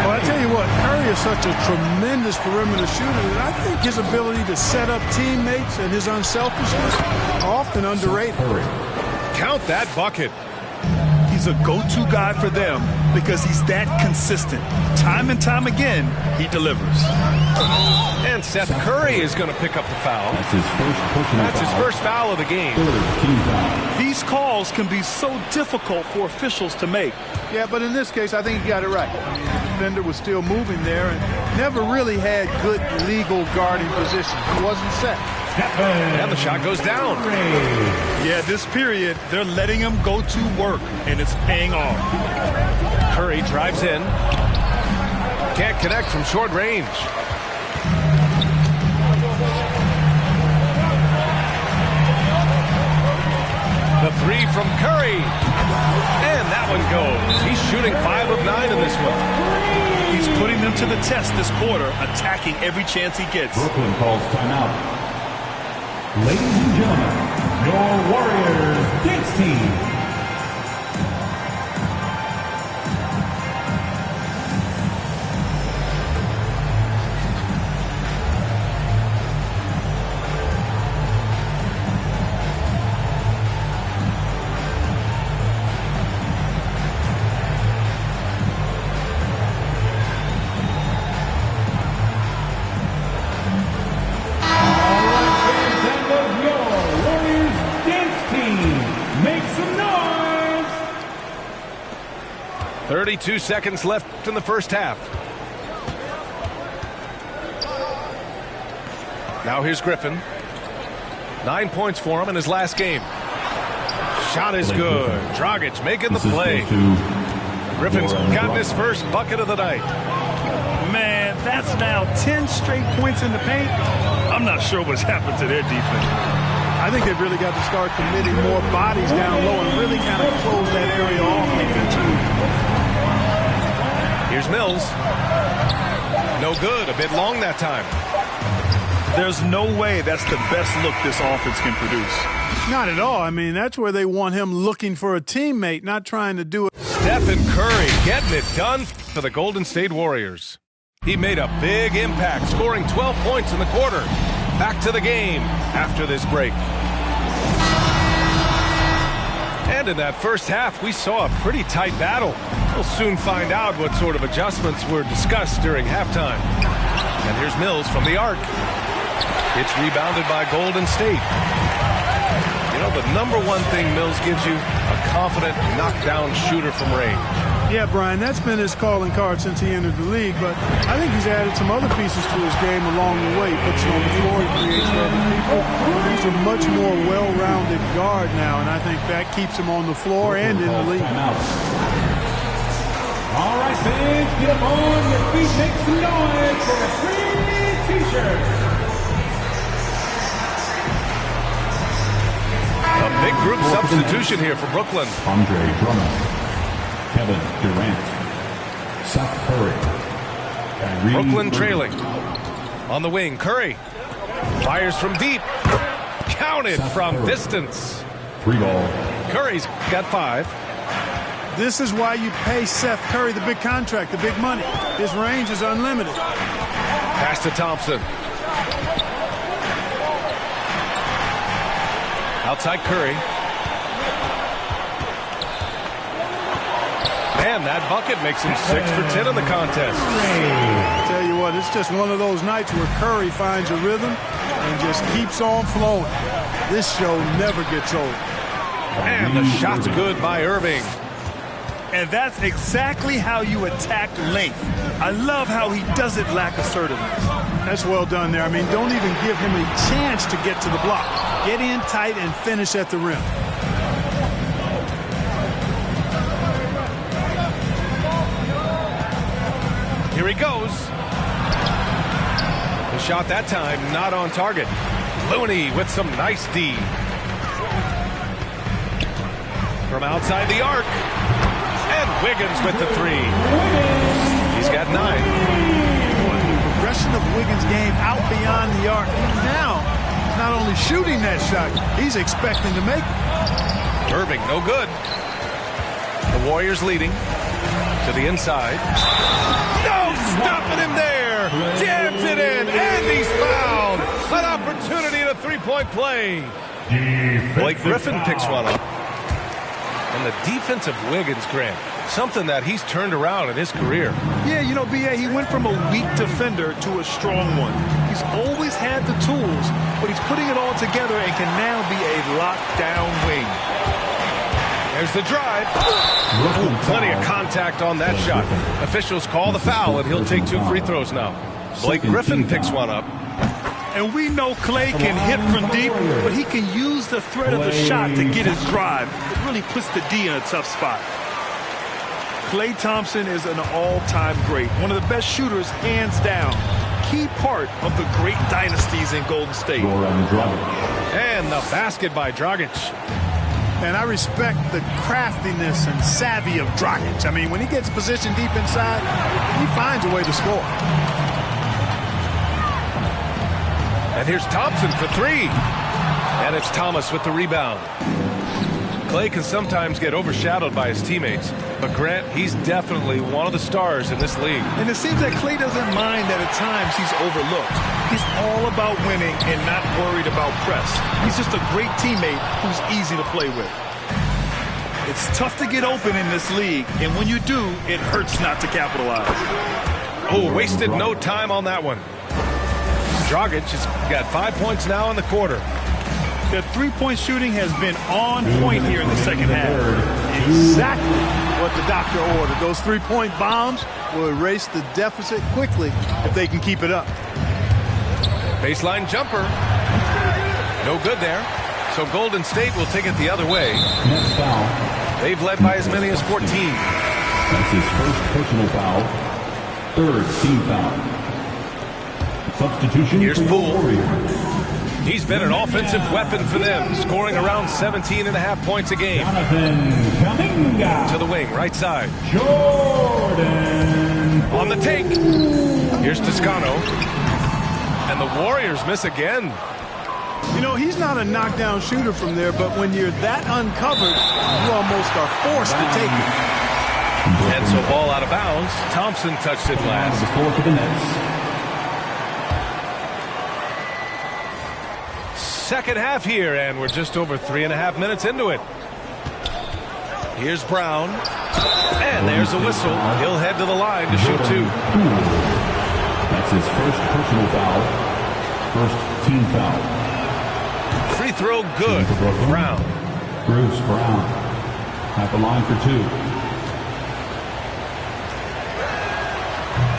Well, I tell you what, Curry is such a tremendous perimeter shooter that I think his ability to set up teammates and his unselfishness are often underrated. Count that bucket. He's a go-to guy for them because he's that consistent. Time and time again, he delivers. And Seth Curry is going to pick up the foul. That's his first foul of the game. These calls can be so difficult for officials to make. Yeah, but in this case, I think he got it right. I mean, the defender was still moving there and never really had good legal guarding position. He wasn't set. And the shot goes down. Yeah, this period, they're letting him go to work, and it's paying off. Curry drives in. Can't connect from short range. The three from Curry. And that one goes. He's shooting 5 of 9 in this one. He's putting them to the test this quarter, attacking every chance he gets. Brooklyn calls timeout. Ladies and gentlemen, your Warriors dance team. Make some noise! 32 seconds left in the first half. Now here's Griffin. 9 points for him in his last game. Shot is good. Dragic making the play. Griffin's gotten his first bucket of the night. Man, that's now 10 straight points in the paint. I'm not sure what's happened to their defense. I think they've really got to start committing more bodies down low and really kind of close that area off defensively. Here's Mills. No good. A bit long that time. There's no way that's the best look this offense can produce. Not at all. I mean, that's where they want him looking for a teammate, not trying to do it. Stephen Curry getting it done for the Golden State Warriors. He made a big impact, scoring 12 points in the quarter. Back to the game after this break. And in that first half, we saw a pretty tight battle. We'll soon find out what sort of adjustments were discussed during halftime. And here's Mills from the arc. It's rebounded by Golden State. You know, the number one thing Mills gives you, a confident knockdown shooter from range. Yeah, Brian, that's been his calling card since he entered the league, but I think he's added some other pieces to his game along the way. He puts it on the floor, he creates for other people. He's a much more well-rounded guard now, and I think that keeps him on the floor and in the league. All right, fans, get up on your feet, make some noise for a free T-shirt. A big group substitution here for Brooklyn. Andre Drummond, Kevin Durant, Seth Curry, Kyrie Brooklyn trailing. On the wing, Curry fires from deep. Counted Seth from Curry. distance. 3 ball. Curry's got 5. This is why you pay Seth Curry the big contract, the big money. His range is unlimited. Pass to Thompson. Outside Curry. And that bucket makes him 6 for 10 in the contest. I tell you what, it's just one of those nights where Curry finds a rhythm and just keeps on flowing. This show never gets old. And the shot's good by Irving. And that's exactly how you attack length. I love how he doesn't lack assertiveness. That's well done there. I mean, don't even give him a chance to get to the block. Get in tight and finish at the rim. Here he goes. The shot that time not on target. Looney with some nice D. From outside the arc. And Wiggins with the 3. He's got 9. The progression of Wiggins' game out beyond the arc. Now, not only shooting that shot, he's expecting to make it. Irving, no good. The Warriors leading to the inside. No, stopping him there. Jams it in, and he's fouled. An opportunity at a 3-point play. Blake Griffin picks one up. And the defense of Wiggins, Grant, something that he's turned around in his career. Yeah, you know, B.A., he went from a weak defender to a strong one. He's always had the tools, but he's putting it all together and can now be a lockdown wing. There's the drive. Ooh, plenty of contact on that shot. Officials call the foul, and he'll take 2 free throws now. Blake Griffin picks one up. And we know Klay can hit from deep, but he can use the threat of the shot to get his drive. It really puts the D in a tough spot. Klay Thompson is an all-time great, one of the best shooters, hands down. Key part of the great dynasties in Golden State. And the basket by Dragic. And I respect the craftiness and savvy of Dragic. I mean, when he gets positioned deep inside, he finds a way to score. And here's Thompson for three. And it's Thomas with the rebound. Klay can sometimes get overshadowed by his teammates, but Grant, he's definitely one of the stars in this league. And it seems that Klay doesn't mind that at times he's overlooked. He's all about winning and not worried about press. He's just a great teammate who's easy to play with. It's tough to get open in this league, and when you do, it hurts not to capitalize. Oh, wasted no time on that one. Dragic has got 5 points now in the quarter. The three-point shooting has been on point here in the second half. Exactly what the doctor ordered. Those three-point bombs will erase the deficit quickly if they can keep it up. Baseline jumper. No good there. So Golden State will take it the other way. Next foul. They've led by as many as 14. That's his first personal foul. Third team foul. Substitution. Here's for the Poole. Warriors. He's been an offensive weapon for them, scoring around 17.5 points a game. Jonathan Kuminga. To the wing, right side. Jordan. On the take. Here's Toscano. And the Warriors miss again. You know, he's not a knockdown shooter from there, but when you're that uncovered, you almost are forced to take it. And so ball out of bounds. Thompson touched it last. The floor for the Nets. Second half here, and we're just over 3.5 minutes into it. Here's Brown. And there's a whistle. He'll head to the line to shoot two. That's his first personal foul. First team foul. Free throw good. Brown. Bruce Brown at the line for two.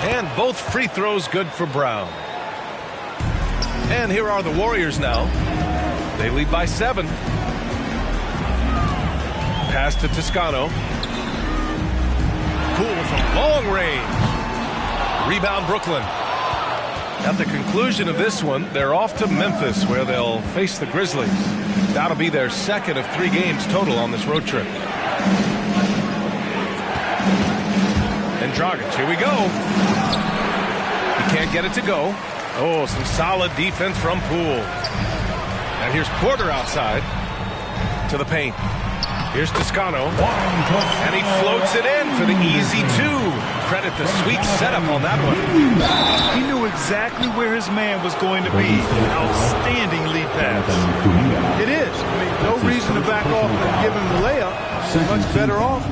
And both free throws good for Brown. And here are the Warriors now. They lead by 7. Pass to Toscano. Poole from long range. Rebound Brooklyn. At the conclusion of this one, they're off to Memphis, where they'll face the Grizzlies. That'll be their second of 3 games total on this road trip. And Dragic, here we go. He can't get it to go. Oh, some solid defense from Poole. And here's Porter outside to the paint. Here's Toscano. And he floats it in for the easy 2. Credit the sweet setup on that one. He knew exactly where his man was going to be. Outstanding lead pass. It is. I mean, no reason to back off and give him the layup. Much better off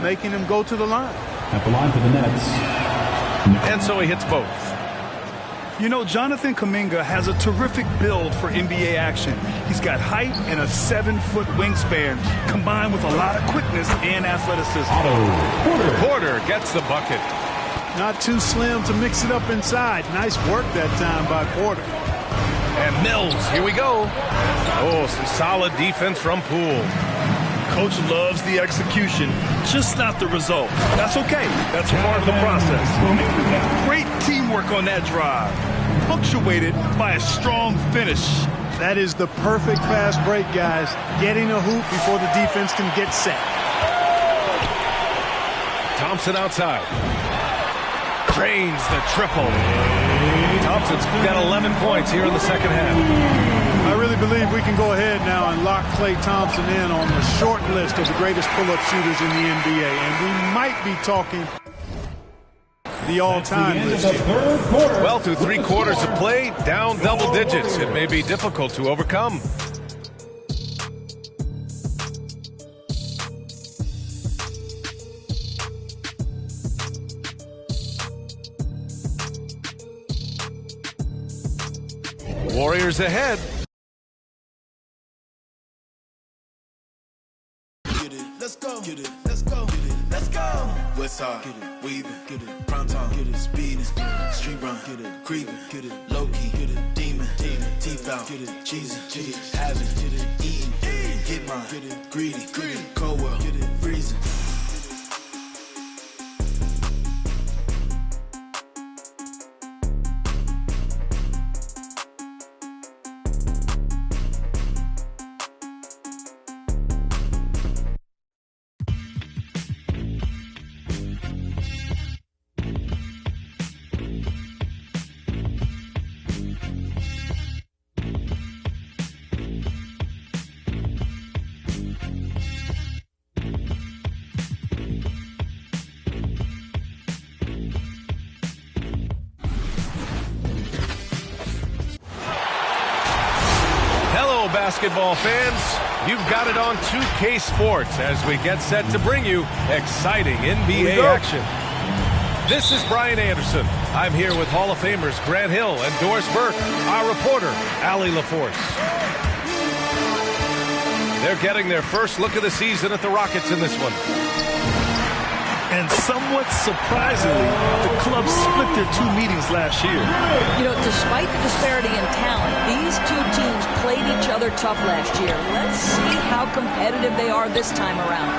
making him go to the line. At the line for the Nets. And so he hits both. You know, Jonathan Kuminga has a terrific build for NBA action. He's got height and a 7-foot wingspan, combined with a lot of quickness and athleticism. Porter gets the bucket. Not too slim to mix it up inside. Nice work that time by Porter. And Mills, here we go. Oh, some solid defense from Poole. Coach loves the execution, just not the result. That's okay. That's part of the process. Great teamwork on that drive, punctuated by a strong finish. That is the perfect fast break, guys. Getting a hoop before the defense can get set. Thompson outside. Drains the triple. Thompson's got 11 points here in the second half. I really believe we can go ahead now and lock Klay Thompson in on the short list of the greatest pull-up shooters in the NBA. And we might be talking the all-time list here. Well, through 3 quarters of play, down double digits. It may be difficult to overcome. Warriors ahead. Let's go. Get it. Let's go. Get it. Let's go. West side. Get it. Weaving. Get it. Prime time. Get it. Speeding. Street run. Get it. Creeping. Get it. Low key. Get it. Demon. Teeth out. Get it. Cheesing. Get it. Having. Get it. Eating. Get mine. Get it. Greedy. Cold world. Get it. Freezing. basketball fans. You've got it on 2K Sports as we get set to bring you exciting NBA action. This is Brian Anderson. I'm here with Hall of Famers Grant Hill and Doris Burke, our reporter, Allie LaForce. They're getting their first look of the season at the Rockets in this one. And somewhat surprisingly, the club split their two meetings last year. You know, despite the disparity in talent, these two teams played each other tough last year. Let's see how competitive they are this time around.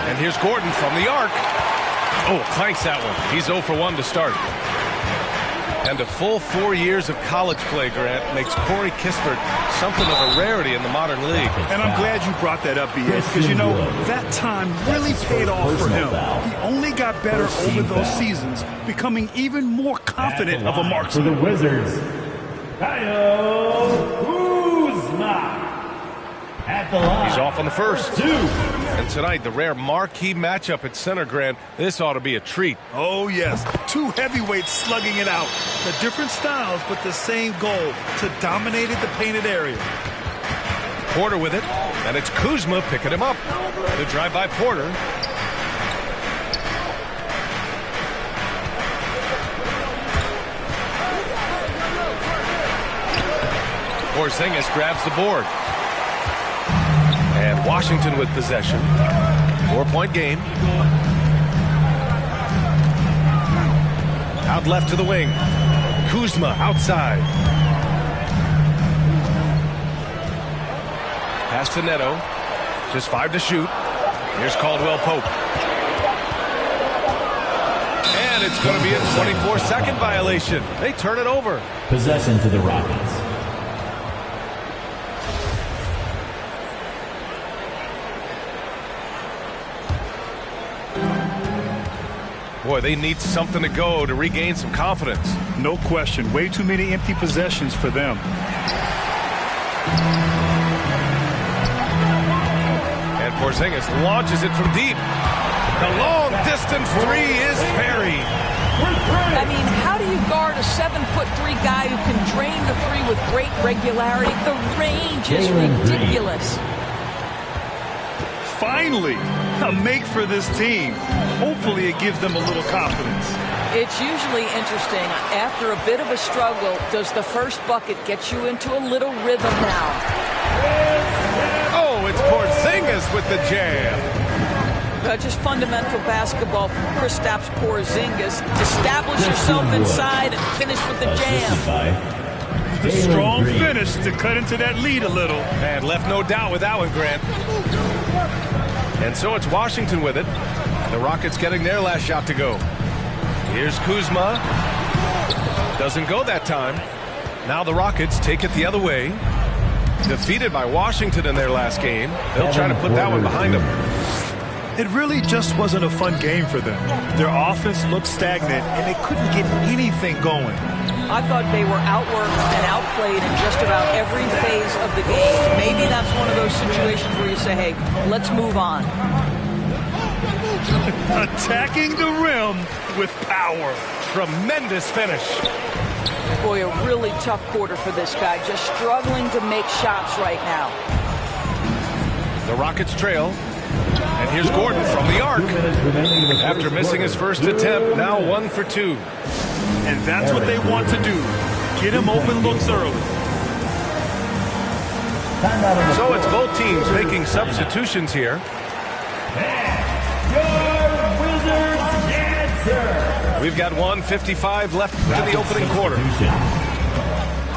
And here's Gordon from the arc. Oh, clanks that one. He's 0 for 1 to start. And a full 4 years of college play, Grant, makes Corey Kispert something of a rarity in the modern league. And I'm glad you brought that up, B.A., because, you know, that time really paid off for him. He only got better over those seasons, becoming even more confident of a marksman. For the Wizards, Kyle Kuzma. At the line. He's off on the first. And tonight, the rare marquee matchup at center, Grant. This ought to be a treat. Oh, yes. Two heavyweights slugging it out. The different styles, but the same goal, to dominate the painted area. Porter with it, and it's Kuzma picking him up. The drive by Porter. Porzingis grabs the board. And Washington with possession. 4-point game. Out left to the wing. Kuzma outside. Pass to Neto. Just 5 to shoot. Here's Caldwell Pope. And it's going to be a 24-second violation. They turn it over. Possession to the Rockets. Boy, they need something to go to regain some confidence. No question. Way too many empty possessions for them. And Porzingis launches it from deep. The long-distance three is buried. I mean, how do you guard a 7'3" guy who can drain the three with great regularity? The range is ridiculous. Finally, a make for this team. Hopefully it gives them a little confidence. It's usually interesting. After a bit of a struggle, does the first bucket get you into a little rhythm now? Oh, it's Porzingis with the jam. Just fundamental basketball from Kristaps Porzingis. Establish yourself inside and finish with the jam. The strong finish to cut into that lead a little. And left no doubt with that one, Grant. And so it's Washington with it. The Rockets getting their last shot to go. Here's Kuzma. Doesn't go that time. Now the Rockets take it the other way. Defeated by Washington in their last game. They'll try to put that one behind them. It really just wasn't a fun game for them. Their offense looked stagnant, and they couldn't get anything going. I thought they were outworked and outplayed in just about every phase of the game. Maybe that's one of those situations where you say, hey, let's move on. Attacking the rim with power. Tremendous finish. Boy, a really tough quarter for this guy. Just struggling to make shots right now. The Rockets trail. And here's Gordon from the arc. After missing his first attempt, now 1 for 2. And that's what they want to do. Get him open looks early. So it's both teams making substitutions here. We've got 1:55 left in the opening quarter.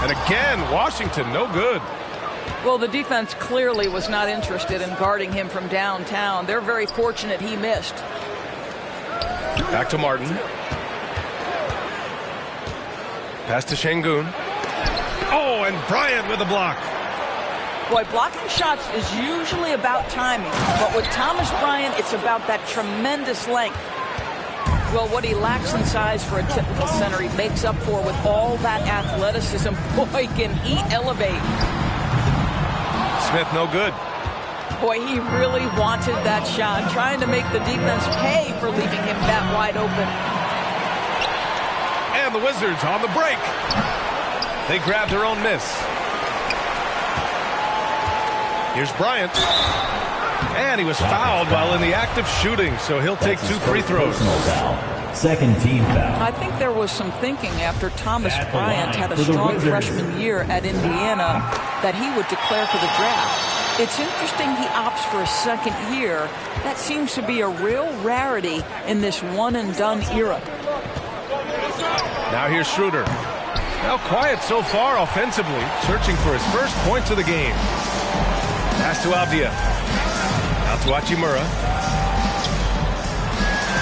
And again, Washington, no good. Well, the defense clearly was not interested in guarding him from downtown. They're very fortunate he missed. Back to Martin. Pass to Şengün. Oh, and Bryant with a block. Boy, blocking shots is usually about timing. But with Thomas Bryant, it's about that tremendous length. Well, what he lacks in size for a typical center, he makes up for with all that athleticism. Boy, can he elevate. Smith, no good. Boy, he really wanted that shot, trying to make the defense pay for leaving him that wide open. And the Wizards on the break. They grabbed their own miss. Here's Bryant. And he was fouled while in the act of shooting, so he'll take 2 free throws. Second team foul. I think there was some thinking after Thomas Bryant had a strong freshman year at Indiana that he would declare for the draft. It's interesting he opts for a second year. That seems to be a real rarity in this one-and-done era. Now here's Schroeder. Now quiet so far offensively, searching for his first points of the game. Pass to Avdia. Out to Hachimura.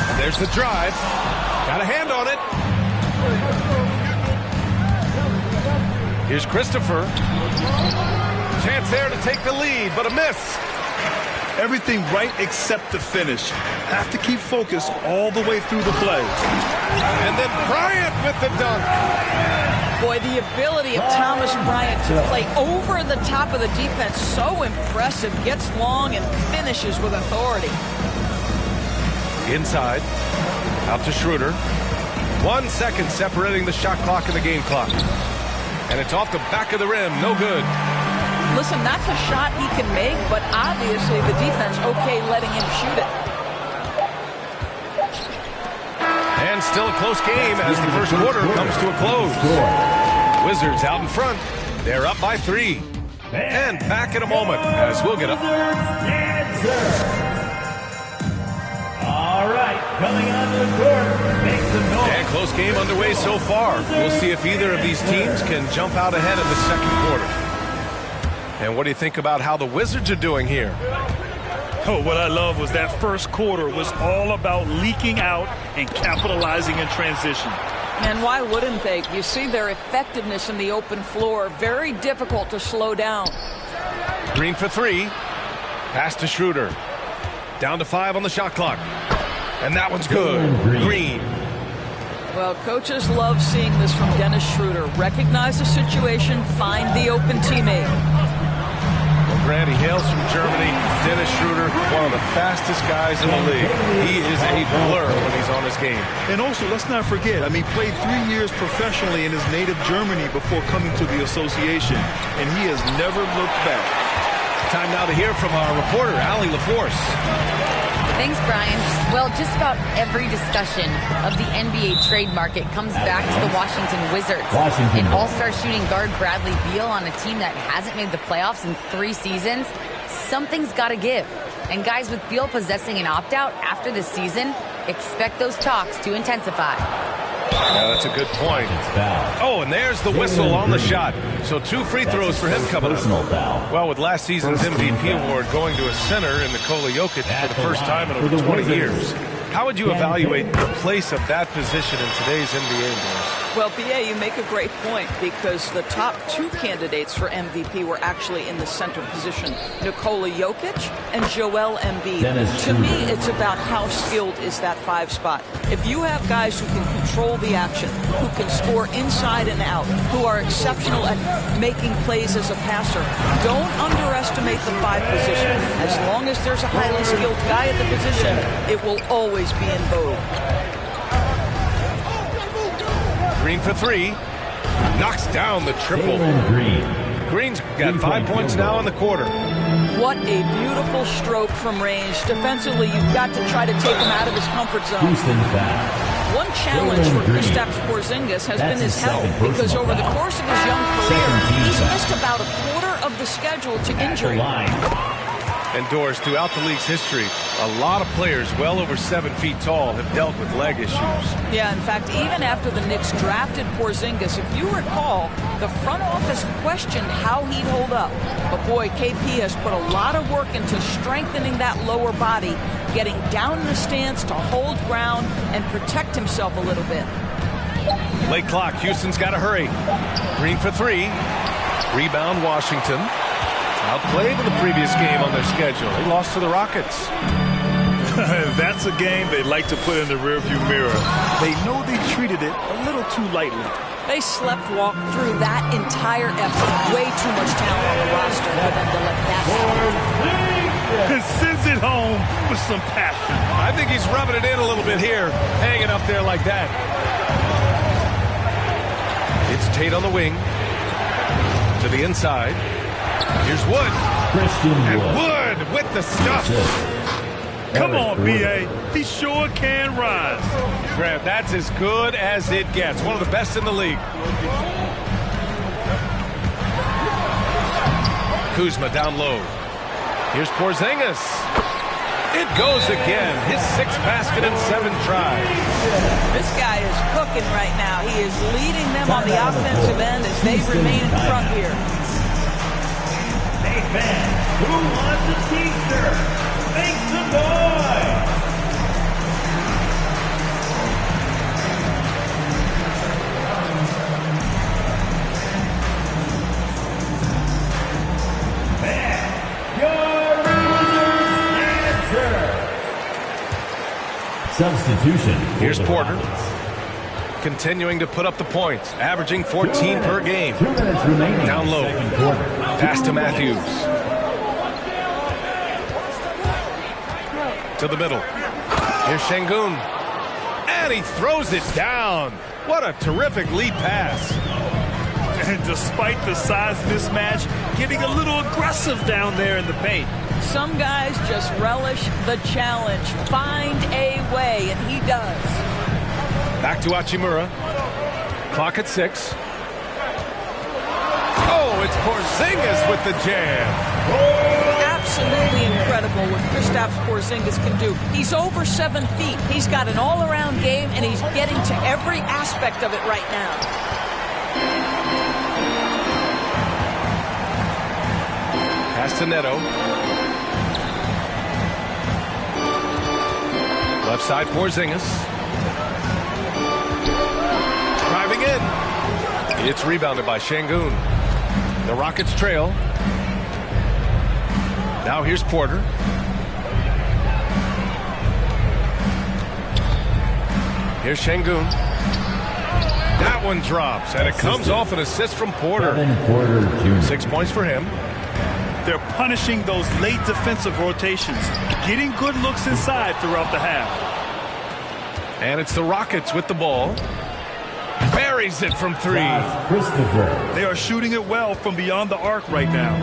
And there's the drive. Got a hand on it. Here's Christopher. Chance there to take the lead, but a miss. Everything right except the finish. Have to keep focused all the way through the play. And then Bryant with the dunk. Boy, the ability of Thomas Bryant to play over the top of the defense, so impressive. Gets long and finishes with authority. Inside. Out to Schroeder. 1 second separating the shot clock and the game clock. And it's off the back of the rim. No good. Listen, that's a shot he can make, but obviously the defense okay letting him shoot it. And still a close game as the first quarter comes to a close. Wizards out in front. They're up by 3. And back in a moment as we'll get up. All right, coming onto the court, make some noise. And close game underway so far. We'll see if either of these teams can jump out ahead in the second quarter. And what do you think about how the Wizards are doing here? Oh, what I love was that first quarter was all about leaking out and capitalizing in transition. And why wouldn't they? You see their effectiveness in the open floor. Very difficult to slow down. Green for 3. Pass to Schroeder. Down to 5 on the shot clock. And that one's good. Green. Well, coaches love seeing this from Dennis Schroeder. Recognize the situation, find the open teammate. Grant, he hails from Germany. Dennis Schroeder, one of the fastest guys in the league. He is a blur when he's on his game. And also, let's not forget, played 3 years professionally in his native Germany before coming to the association, and he has never looked back. Time now to hear from our reporter, Allie LaForce. Thanks, Brian. Well, just about every discussion of the NBA trade market comes back to the Washington Wizards. And all-star shooting guard Bradley Beal on a team that hasn't made the playoffs in 3 seasons. Something's got to give. And guys, with Beal possessing an opt-out after this season, expect those talks to intensify. Yeah, that's a good point. Oh, and there's the whistle on the shot. So 2 free throws for him coming up. Well, with last season's MVP award going to a center in Nikola Jokic for the first time in over 20 years, how would you evaluate the place of that position in today's NBA, Boris? Well, B.A., you make a great point because the top 2 candidates for MVP were actually in the center position, Nikola Jokic and Joel Embiid. To me, it's about how skilled is that 5 spot. If you have guys who can control the action, who can score inside and out, who are exceptional at making plays as a passer, don't underestimate the 5 position. As long as there's a highly skilled guy at the position, it will always be in vogue. Green for 3. Knocks down the triple. Green's got 5 points now in the quarter. What a beautiful stroke from range. Defensively, you've got to try to take him out of his comfort zone. One challenge for Kristaps Porzingis has been his health because over the course of his young career, he's missed about a quarter of the schedule to injury. And Doris, throughout the league's history, a lot of players well over 7 feet tall have dealt with leg issues. Yeah, in fact, even after the Knicks drafted Porzingis, if you recall, the front office questioned how he'd hold up. But boy, KP has put a lot of work into strengthening that lower body, getting down in the stance to hold ground and protect himself a little bit. Late clock, Houston's got to hurry. Green for 3. Rebound, Washington. Outplayed in the previous game on their schedule. They lost to the Rockets. That's a game they like to put in the rearview mirror. They know they treated it a little too lightly. They sleptwalked through that entire effort. Way too much talent on the roster for them to let that happen. Sends it home with some passion. I think he's rubbing it in a little bit here, hanging up there like that. It's Tate on the wing. To the inside. Here's Wood. Christian Wood with the stuff. Come on, B.A. He sure can rise. Grant, that's as good as it gets. One of the best in the league. Kuzma down low. Here's Porzingis. It goes again. His 6th basket in 7 tries. This guy is cooking right now. He is leading them on the offensive end as they remain in front here. Hey, man, who wants a t-shirt? Make some noise! Substitution. Here's Porter. Continuing to put up the points, averaging 14 per game. 2 minutes remaining. Down low. Pass to Matthews. To the middle. Here's Şengün. And he throws it down. What a terrific lead pass. And despite the size of this match, getting a little aggressive down there in the paint. Some guys just relish the challenge. Find a way, and he does. Back to Hachimura. Clock at 6. Oh, it's Porzingis with the jam. Absolutely incredible what Kristaps Porzingis can do. He's over 7 feet. He's got an all-around game, and he's getting to every aspect of it right now. Pass to Neto. Left side, Porzingis. Driving in. It's rebounded by Şengün. The Rockets trail. Now here's Porter. Here's Şengün. That one drops, and it comes off an assist from Porter. 6 points for him. They're punishing those late defensive rotations, getting good looks inside throughout the half. And it's the Rockets with the ball. Buries it from 3. They are shooting it well from beyond the arc right now.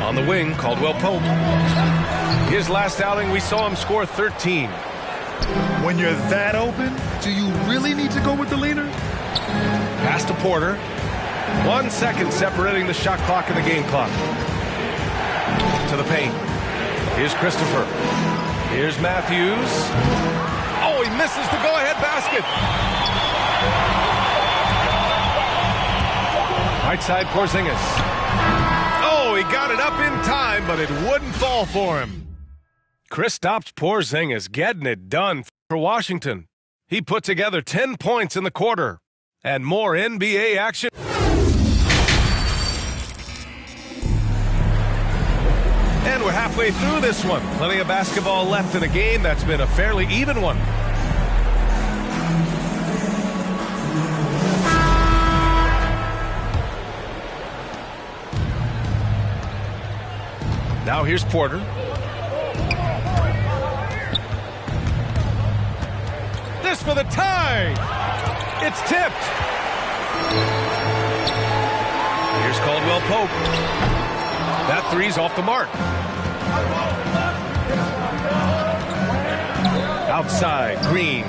On the wing, Caldwell Pope. His last outing, we saw him score 13. When you're that open, do you really need to go with the leader? Pass to Porter. 1 second separating the shot clock and the game clock. To the paint. Here's Christopher. Here's Matthews. Oh, he misses the go-ahead basket. Right side, Porzingis. Oh, he got it up in time, but it wouldn't fall for him. Kristaps Porzingis getting it done for Washington. He put together 10 points in the quarter. And more NBA action. And we're halfway through this one. Plenty of basketball left in a game that's been a fairly even one. Now here's Porter. This for the tie. It's tipped. Here's Caldwell Pope. That three's off the mark. Outside, Green.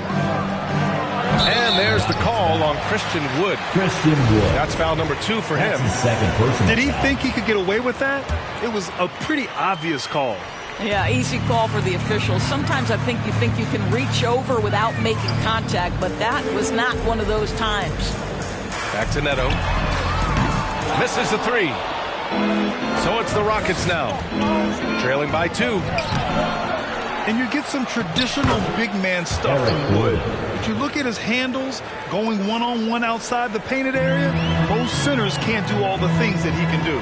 And there's the call on Christian Wood. That's foul number 2 for him. Second person. Did he think he could get away with that? It was a pretty obvious call. Yeah, easy call for the officials. Sometimes I think you can reach over without making contact, but that was not one of those times. Back to Neto. Misses the 3. So it's the Rockets now. Trailing by 2. And you get some traditional big man stuff from Wood. But you look at his handles, going one-on-one outside the painted area, most centers can't do all the things that he can do.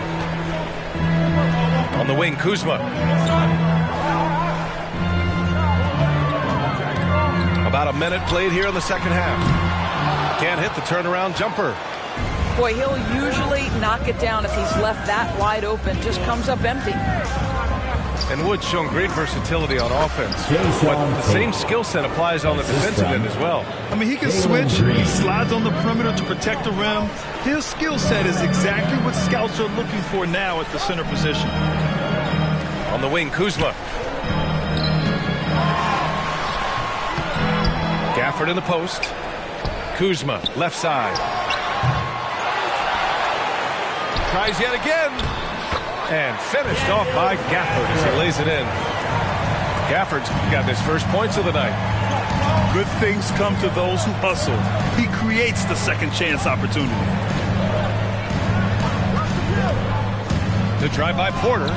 On the wing, Kuzma. About a minute played here in the second half. Can't hit the turnaround jumper. Boy, he'll usually knock it down if he's left that wide open. Just comes up empty. And Wood's shown great versatility on offense. But the same skill set applies on the defensive end as well. I mean, he can switch. He slides on the perimeter to protect the rim. His skill set is exactly what scouts are looking for now at the center position. On the wing, Kuzma. Gafford in the post. Kuzma, left side. Tries yet again. And finished off by Gafford as he lays it in. Gafford's got his first points of the night. Good things come to those who hustle. He creates the second chance opportunity. The drive by Porter.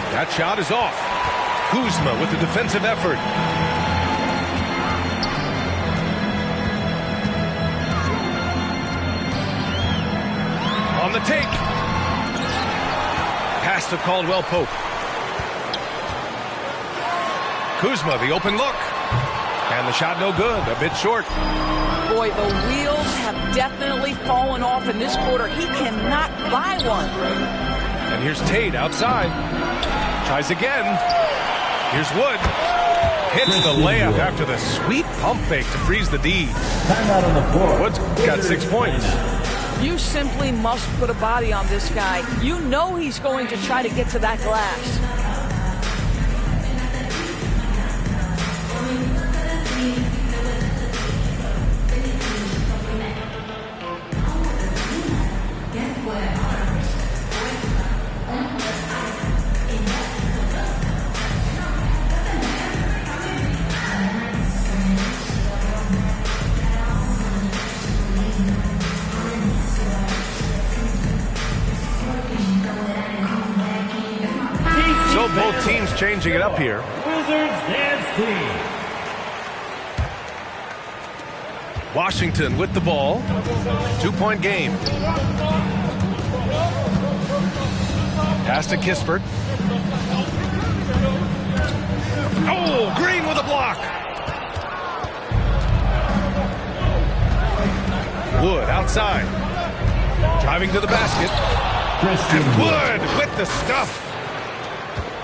That shot is off. Kuzma with the defensive effort. On the take. Pass to Caldwell Pope. Kuzma, the open look. And the shot no good, a bit short. Boy, the wheels have definitely fallen off in this quarter. He cannot buy one. And here's Tate outside. Tries again. Here's Wood. Hits the layup after the sweet pump fake to freeze the D. Timeout on the floor. Wood's got 6 points. You simply must put a body on this guy. You know he's going to try to get to that glass. So both teams changing it up here. Wizards dance team. Washington with the ball. 2-point game. Pass to Kispert. Oh, Green with a block. Wood outside. Driving to the basket. And Wood with the stuff.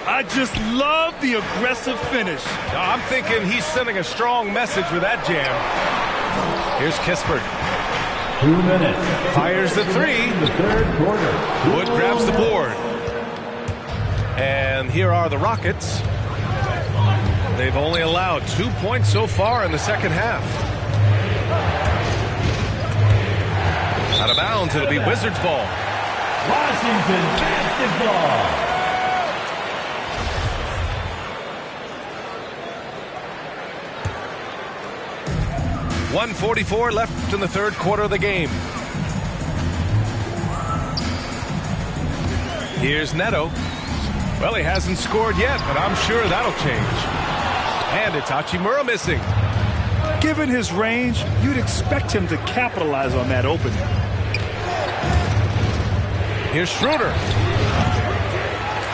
I just love the aggressive finish. I'm thinking he's sending a strong message with that jam. Here's Kispert. 2 minutes. Fires the three. The third quarter. Wood grabs the board. And here are the Rockets. They've only allowed 2 points so far in the second half. Out of bounds, it'll be Wizards ball. Washington basketball. 1:44 left in the third quarter of the game. Here's Neto. Well, he hasn't scored yet, but I'm sure that'll change. And it's Hachimura missing. Given his range, you'd expect him to capitalize on that opening. Here's Schroeder.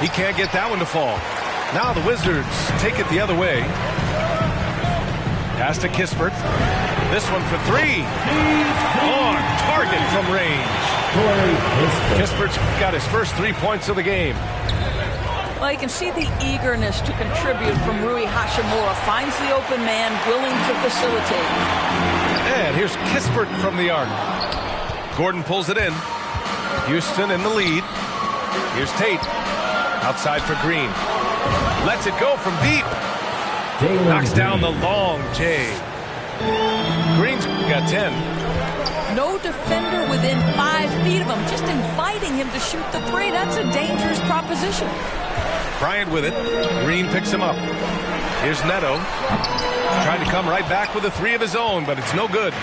He can't get that one to fall. Now the Wizards take it the other way. Pass to Kispert. This one for three. On target from range. Kispert's got his first 3 points of the game. Well, you can see the eagerness to contribute from Rui Hachimura. Finds the open man, willing to facilitate. And here's Kispert from the arc. Gordon pulls it in. Houston in the lead. Here's Tate. Outside for Green. Lets it go from deep. Knocks down the long J. Green's got 10. No defender within 5 feet of him. Just inviting him to shoot the three. That's a dangerous proposition. Bryant with it. Green picks him up. Here's Neto. Trying to come right back with a three of his own, but it's no good.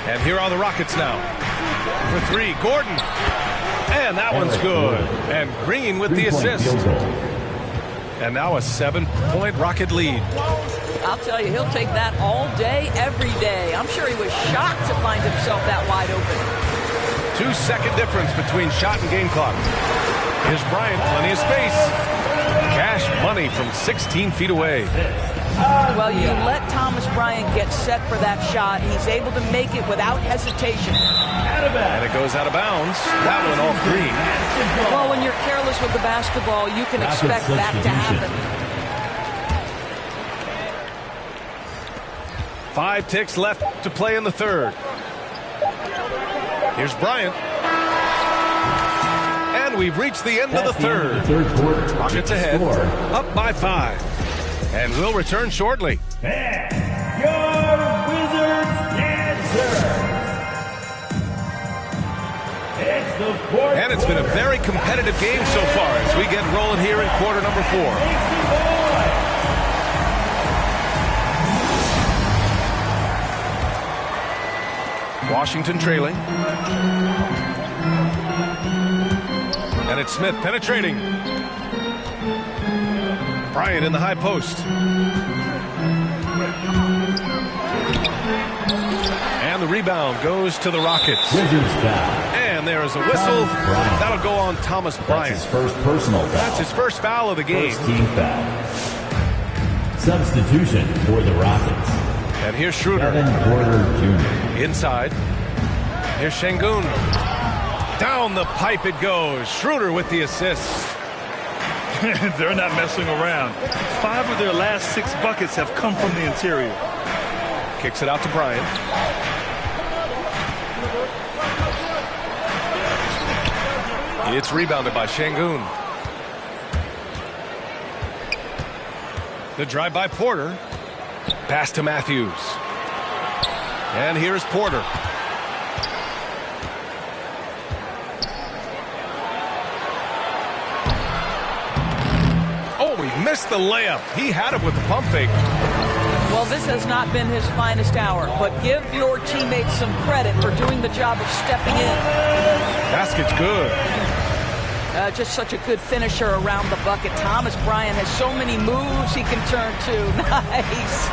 And here are the Rockets now. For three, Gordon. And that one's good. And Green with the assist. And now a 7-point Rocket lead. I'll tell you, he'll take that all day, every day. I'm sure he was shocked to find himself that wide open. 2-second difference between shot and game clock. Here's Bryant, plenty of space. Cash money from 16 feet away. Well, you let Thomas Bryant get set for that shot. He's able to make it without hesitation. And it goes out of bounds. That one off Green. Well, when you're careless with the basketball, you can expect that to happen. 5 ticks left to play in the third. Here's Bryant. And we've reached the end of the third. Rockets ahead, up by 5. And we'll return shortly. And your Wizards answer. And it's been a very competitive game so far as we get rolling here in quarter number 4. Washington trailing. And it's Smith penetrating. Bryant in the high post. And the rebound goes to the Rockets. And there is a whistle. That'll go on Thomas Bryant. That's his first personal foul. That's his first foul of the game. First team foul. Substitution for the Rockets. And here's Schroeder. Kevin Porter Jr. Inside. Here's Şengün. Down the pipe it goes. Schroeder with the assist. They're not messing around. 5 of their last 6 buckets have come from the interior. Kicks it out to Bryant. It's rebounded by Şengün. The drive by Porter. Pass to Matthews. And here's Porter. Oh, he missed the layup. He had it with the pump fake. Well, this has not been his finest hour, but give your teammates some credit for doing the job of stepping in. Basket's good. Just such a good finisher around the bucket. Thomas Bryant has so many moves he can turn to. Nice.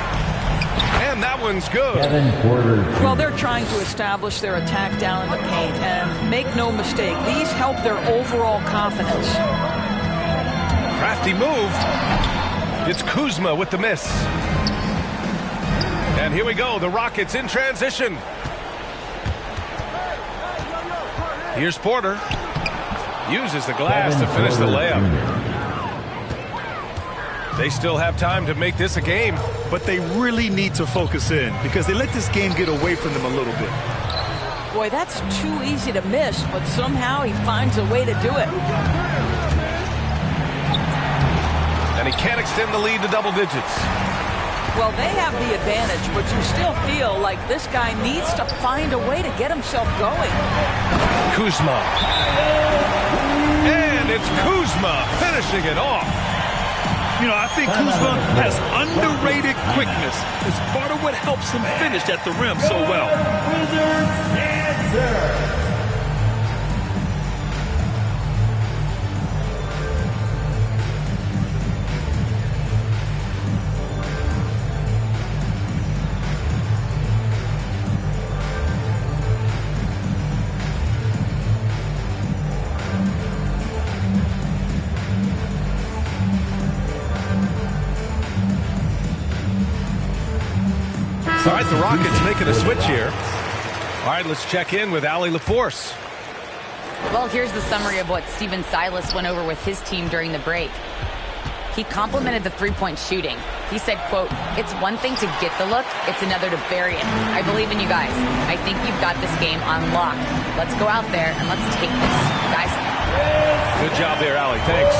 And that one's good. Kevin Porter Jr. Well, they're trying to establish their attack down in the paint, and make no mistake, these help their overall confidence. Crafty move. It's Kuzma with the miss. And here we go, the Rockets in transition. Here's Porter. Uses the glass to finish the layup. They still have time to make this a game. But they really need to focus in because they let this game get away from them a little bit. Boy, that's too easy to miss, but somehow he finds a way to do it. And he can't extend the lead to double digits. Well, they have the advantage, but you still feel like this guy needs to find a way to get himself going. Kuzma. And it's Kuzma finishing it off. You know, I think Kuzma has underrated quickness. It's part of what helps him finish at the rim so well. Wizards answer. All right, the Rockets making a switch here. All right, let's check in with Allie LaForce. Well, here's the summary of what Stephen Silas went over with his team during the break. He complimented the three-point shooting. He said, quote, "It's one thing to get the look, it's another to bury it. I believe in you guys. I think you've got this game on lock. Let's go out there and let's take this, guys." Good job there, Allie. Thanks.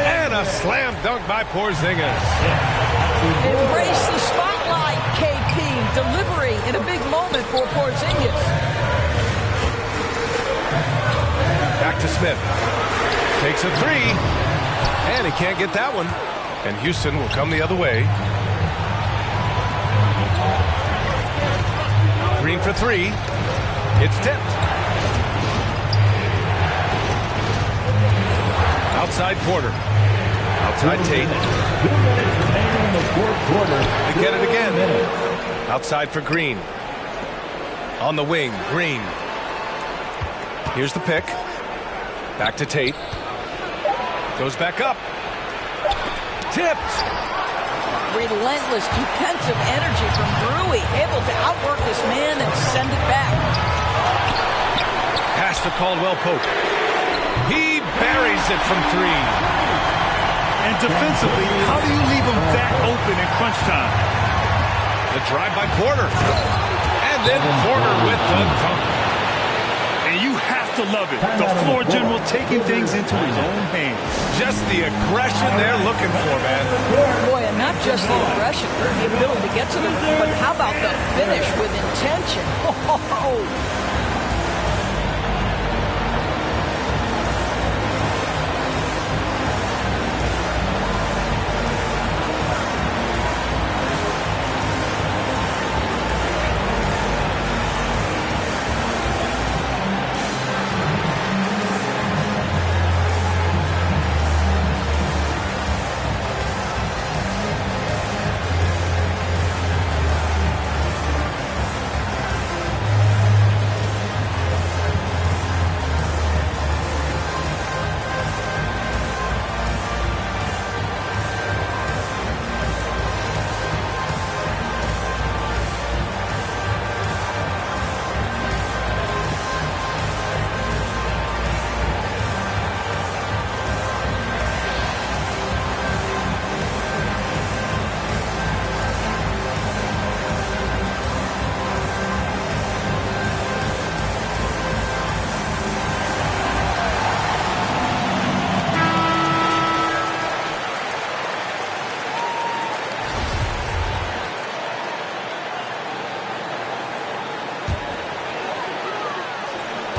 And a slam dunk by Porzingis. Embrace the spotlight, KP. Delivery in a big moment for Porzingis. Back to Smith. Takes a three. And he can't get that one. And Houston will come the other way. Green for three. It's tipped. Outside Porter. Outside Tate. 2 minutes remaining in the fourth quarter. They get it again. Outside for Green. On the wing, Green. Here's the pick. Back to Tate. Goes back up. Tipped. Relentless defensive energy from Rui. Able to outwork this man and send it back. Pass to Caldwell Pope. He buries it from 3. And defensively, how do you leave him that open in crunch time? The drive by Porter. And then Porter with the dunk. And you have to love it. The floor general taking things into his own hands. Just the aggression they're looking for, man. Boy, and not just the aggression, the ability to get to them, but how about the finish with intention? Oh.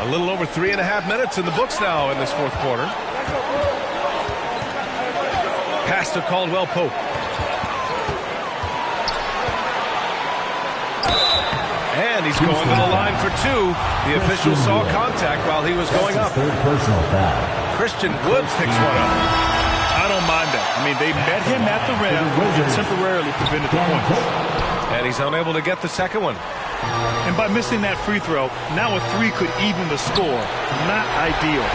A little over 3.5 minutes in the books now in this fourth quarter. Pass to Caldwell Pope. And he's going to the line for 2. The official saw contact while he was going up. Christian Wood picks one up. I don't mind that. I mean, they met him at the rim and temporarily prevented the points. And he's unable to get the second one. And by missing that free throw, now a 3 could even the score. Not ideal.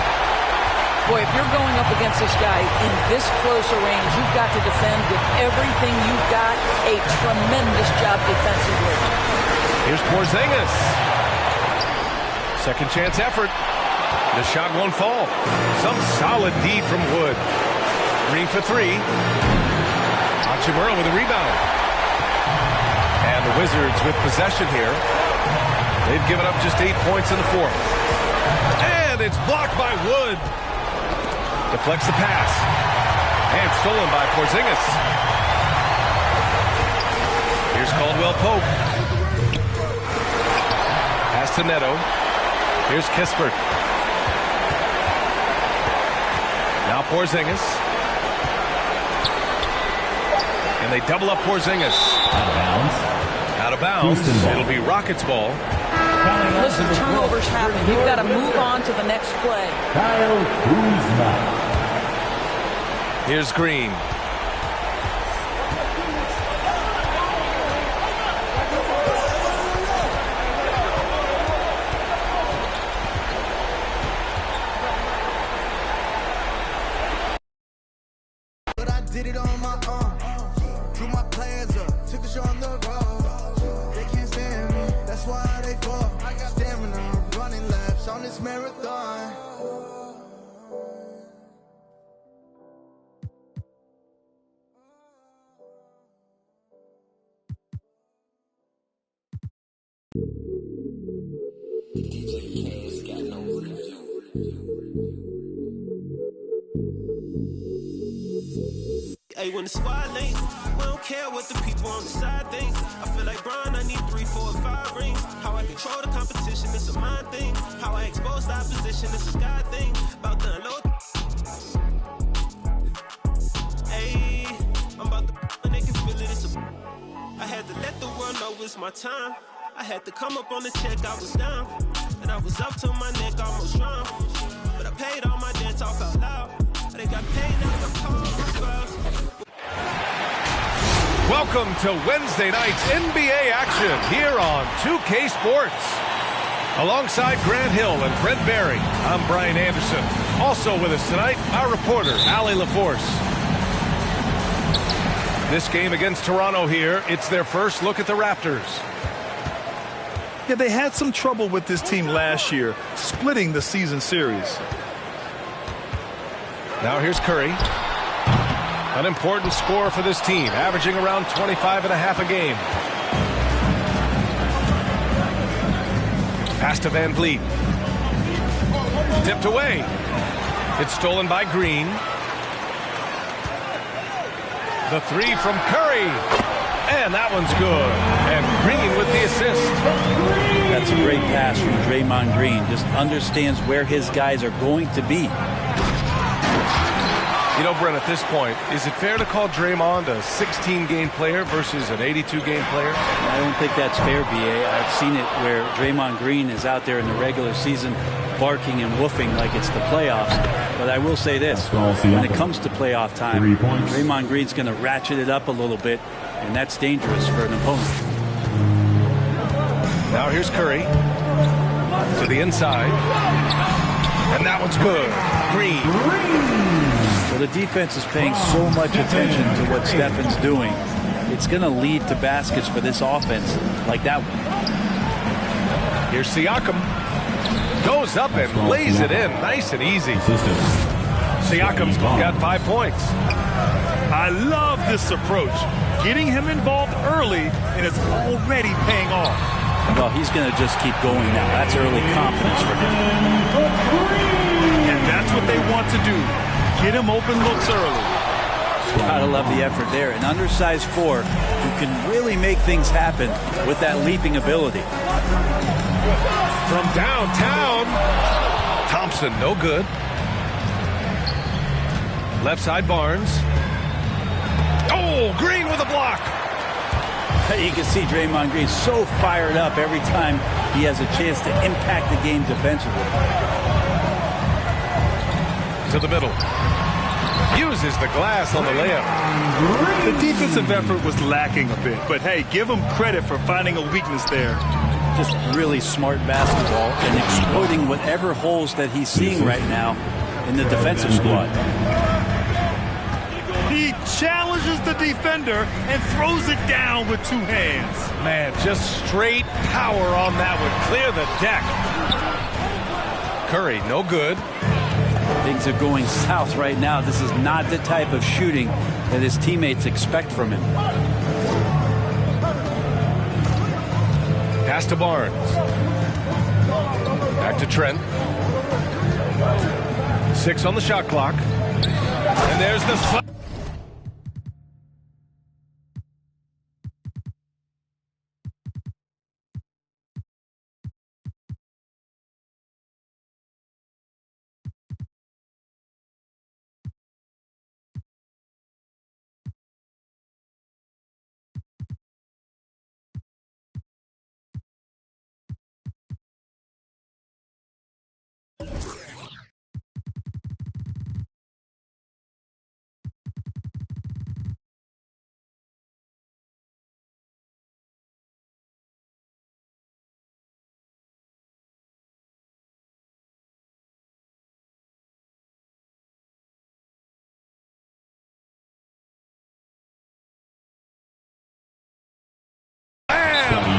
Boy, if you're going up against this guy in this close a range, you've got to defend with everything you've got. A tremendous job defensively. Here's Porzingis. Second chance effort. The shot won't fall. Some solid D from Wood. Green for 3. Hachimura with a rebound. And the Wizards with possession here. They've given up just 8 points in the fourth. And it's blocked by Wood. Deflects the pass. And stolen by Porzingis. Here's Caldwell Pope. Pass to Neto. Here's Kispert. Now Porzingis. And they double up Porzingis. Out of bounds. Out of bounds. It'll be Rockets ball. Listen, turnovers happen. You've got to move on to the next play. Kyle Kuzma. Here's Green. But I did it on my own. Drew my plans up. Took a shot on the road. They can't stand me. That's why they fall. I got stamina. Running laps on this marathon. Hey, when the squad link, we don't care what the people on the side think. I feel like Brian, I need 3, 4, 5 rings. How I control the competition, it's a mind thing. How I expose the opposition, it's a God thing. About to unload. Hey, I'm about to and they can feel it, it's a. I had to let the world know it's my time. I had to come up on the check, I was down. And I was up to my neck, almost drowned. But I paid all my debt, talk out loud. They got paid, now I got called my files. Welcome to Wednesday night's NBA action here on 2K Sports. Alongside Grant Hill and Brent Barry, I'm Brian Anderson. Also with us tonight, our reporter, Allie LaForce. This game against Toronto here, it's their first look at the Raptors. Yeah, they had some trouble with this team last year, splitting the season series. Now here's Curry. An important score for this team, averaging around 25.5 a game. Pass to Van Vliet. Tipped away. It's stolen by Green. The three from Curry. And that one's good. And Green with the assist. That's a great pass from Draymond Green. Just understands where his guys are going to be. You know, Brent, at this point, is it fair to call Draymond a 16-game player versus an 82-game player? I don't think that's fair, B.A. I've seen it where Draymond Green is out there in the regular season barking and woofing like it's the playoffs. But I will say this, when it comes to playoff time, Draymond Green's going to ratchet it up a little bit, and that's dangerous for an opponent. Now here's Curry to the inside. And that one's good. Green. Well, the defense is paying so much attention to what Stephen's doing. It's going to lead to baskets for this offense like that one. Here's Siakam. Goes up and lays it in. Nice and easy. Siakam's got 5 points. I love this approach. Getting him involved early, and it's already paying off. Well, he's going to just keep going now. That's early confidence for him. And that's what they want to do. Get him open looks early. Gotta love the effort there. An undersized 4 who can really make things happen with that leaping ability. From downtown, Thompson, no good. Left side, Barnes. Oh, Green with a block. You can see Draymond Green so fired up every time he has a chance to impact the game defensively. To the middle. Uses the glass on the layup. The defensive effort was lacking a bit, but hey, give him credit for finding a weakness there. Just really smart basketball and exploiting whatever holes that he's seeing right now in the defensive squad. He challenges the defender and throws it down with 2 hands. Man, just straight power on that one. Clear the deck. Curry, no good. Things are going south right now. This is not the type of shooting that his teammates expect from him. Pass to Barnes. Back to Trent. 6 on the shot clock. And there's the...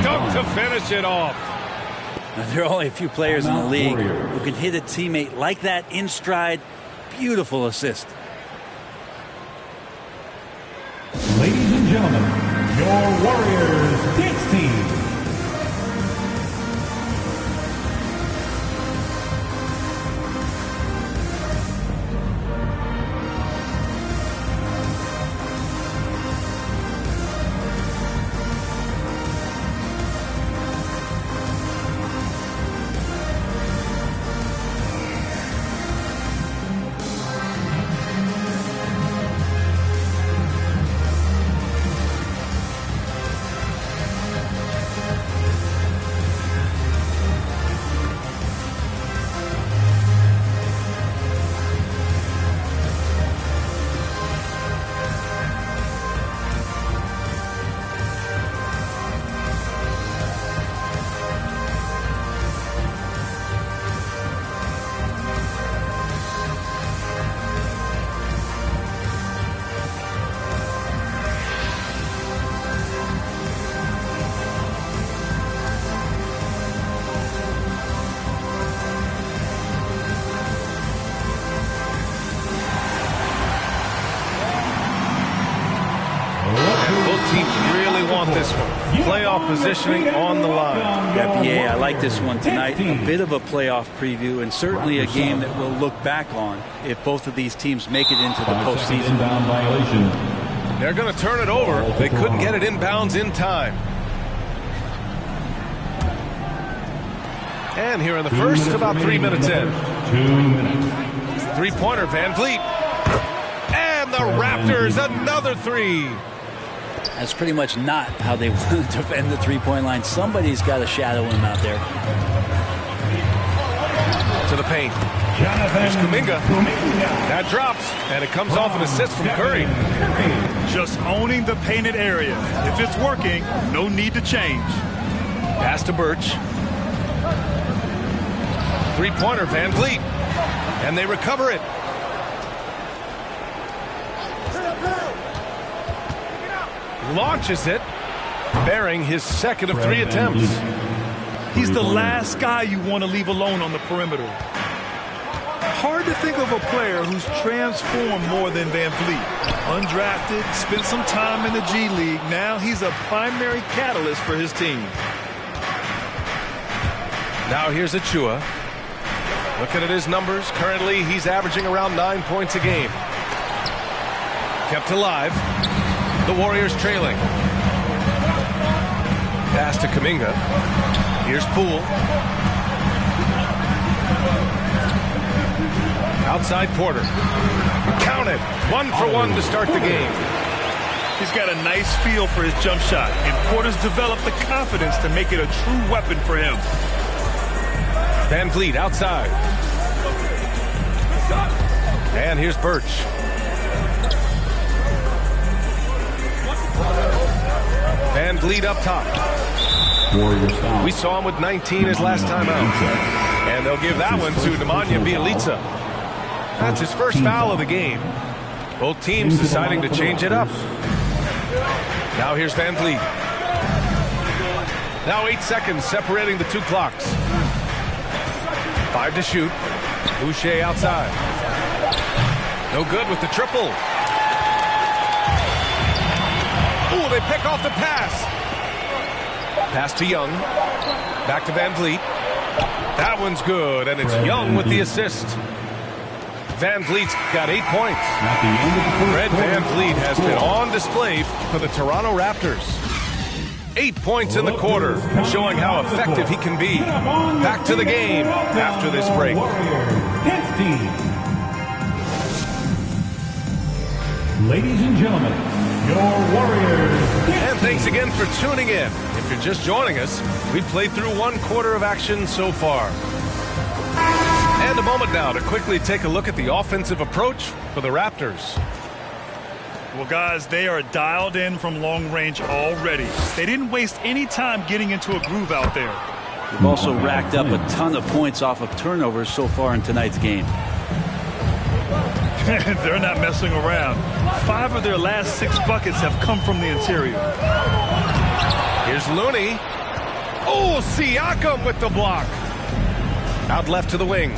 Dunk to finish it off. Now, there are only a few players in the league who can hit a teammate like that in stride. Beautiful assist. Ladies and gentlemen, your Warriors dance team. about this one? Playoff positioning on the line. Yeah, BA, I like this one tonight. A bit of a playoff preview, and certainly a game that we'll look back on if both of these teams make it into the postseason. They're going to turn it over. They couldn't get it inbounds in time. And here in the first, about 3 minutes in. 2 minutes. Three-pointer, Van Vliet. And the Raptors, another three. That's pretty much not how they want to defend the three-point line. Somebody's got to shadow him out there. To the paint. Here's Kuminga. That drops, and it comes off an assist from Curry. Just owning the painted area. If it's working, no need to change. Pass to Birch. Three-pointer, Van Vliet. And they recover it. Launches it, bearing his second of 3 attempts. He's the last guy you want to leave alone on the perimeter. Hard to think of a player who's transformed more than Van Vliet. Undrafted, spent some time in the G League. Now he's a primary catalyst for his team. Now here's Achua. Looking at his numbers, currently he's averaging around 9 points a game. Kept alive. The Warriors trailing. Pass to Kuminga. Here's Poole. Outside Porter. Count it. 1 for 1 to start the game. He's got a nice feel for his jump shot, and Porter's developed the confidence to make it a true weapon for him. Van Vliet outside. And here's Birch. Van Vliet up top. We saw him with 19 his last time out. And they'll give that one to Nemanja Bjelica. That's his first foul of the game. Both teams deciding to change it up. Now here's Van Vliet. Now 8 seconds separating the two clocks. 5 to shoot. Boucher outside. No good with the triple. Ooh, they pick off the pass. Pass to Young. Back to Van Vliet. That one's good, and it's Young with the assist. Van Vliet's got 8 points. Fred Van Vliet has been on display for the Toronto Raptors. 8 points in the quarter, showing how effective he can be. Back to the game after this break. Ladies and gentlemen, your Warriors. And thanks again for tuning in. If you're just joining us, we've played through 1 quarter of action so far. And a moment now to quickly take a look at the offensive approach for the Raptors. Well, guys, they are dialed in from long range already. They didn't waste any time getting into a groove out there. They've also racked up a ton of points off of turnovers so far in tonight's game. They're not messing around. 5 of their last 6 buckets have come from the interior. Here's Looney. Oh, Siakam with the block. Out left to the wing.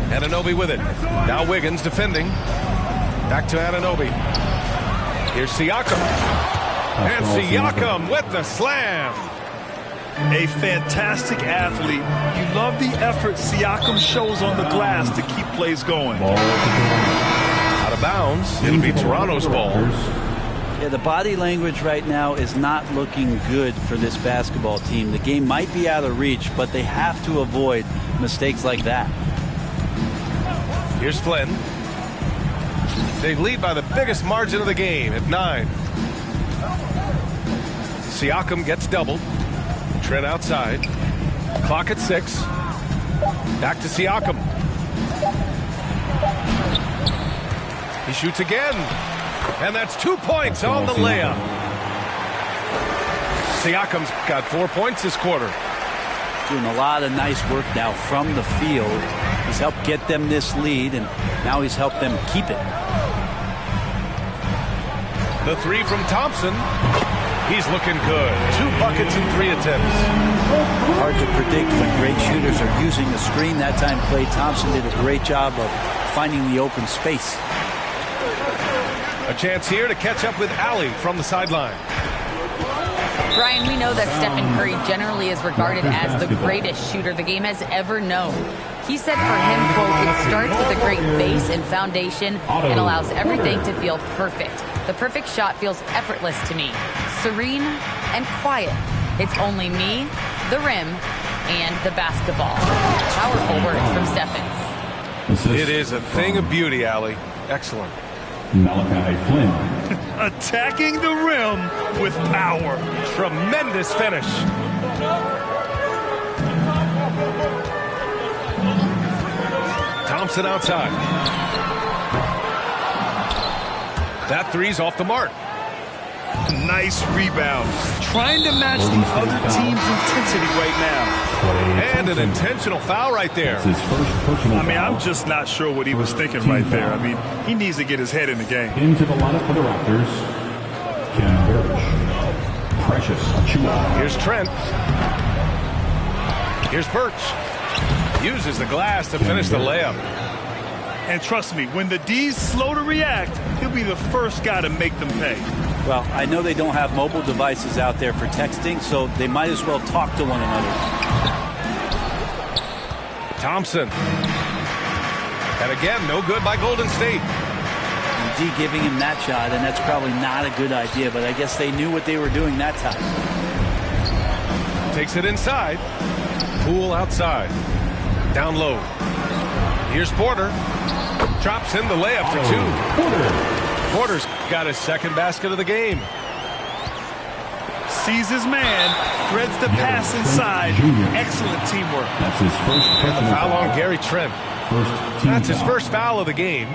Anunoby with it. Now Wiggins defending. Back to Anunoby. Here's Siakam. And Siakam with the slam. A fantastic athlete. You love the effort Siakam shows on the glass to keep plays going. Out of bounds. It'll be Toronto's ball. Yeah, the body language right now is not looking good for this basketball team. The game might be out of reach, but they have to avoid mistakes like that. Here's Flynn. They lead by the biggest margin of the game at 9. Siakam gets doubled. Trent outside. Clock at 6. Back to Siakam. He shoots again. And that's 2 points on the layup. Siakam's got 4 points this quarter. Doing a lot of nice work now from the field. He's helped get them this lead, and now he's helped them keep it. The 3 from Thompson. He's looking good. 2 buckets and 3 attempts. Hard to predict when great shooters are using the screen. That time Klay Thompson did a great job of finding the open space. A chance here to catch up with Alli from the sideline. Brian, we know that Stephen Curry generally is regarded as the greatest shooter the game has ever known. He said for him, quote, "It starts with a great base and foundation and allows everything to feel perfect. The perfect shot feels effortless to me, serene and quiet. It's only me, the rim, and the basketball." Powerful words from Stephen. It is a thing of beauty, Allie. Excellent. Malachi Flynn. Attacking the rim with power. Tremendous finish. Thompson outside. That three's off the mark. Nice rebound. Trying to match the other team's intensity right now. And an intentional foul right there. I mean, I'm just not sure what he was thinking right there. I mean, he needs to get his head in the game. Into the lineup for the Raptors, Ken Birch. Precious Achiuwa. Here's Trent. Here's Birch. Uses the glass to finish the layup. And trust me, when the D's slow to react, he'll be the first guy to make them pay. Well, I know they don't have mobile devices out there for texting, so they might as well talk to one another. Thompson. And again, no good by Golden State. D giving him that shot, and that's probably not a good idea, but I guess they knew what they were doing that time. Takes it inside. Poole outside. Down low. Here's Porter. Drops in the layup for two. Porter's got his second basket of the game. Sees his man, threads the pass inside. Excellent teamwork. That's his first and the foul on Gary Trent. That's his first foul of the game.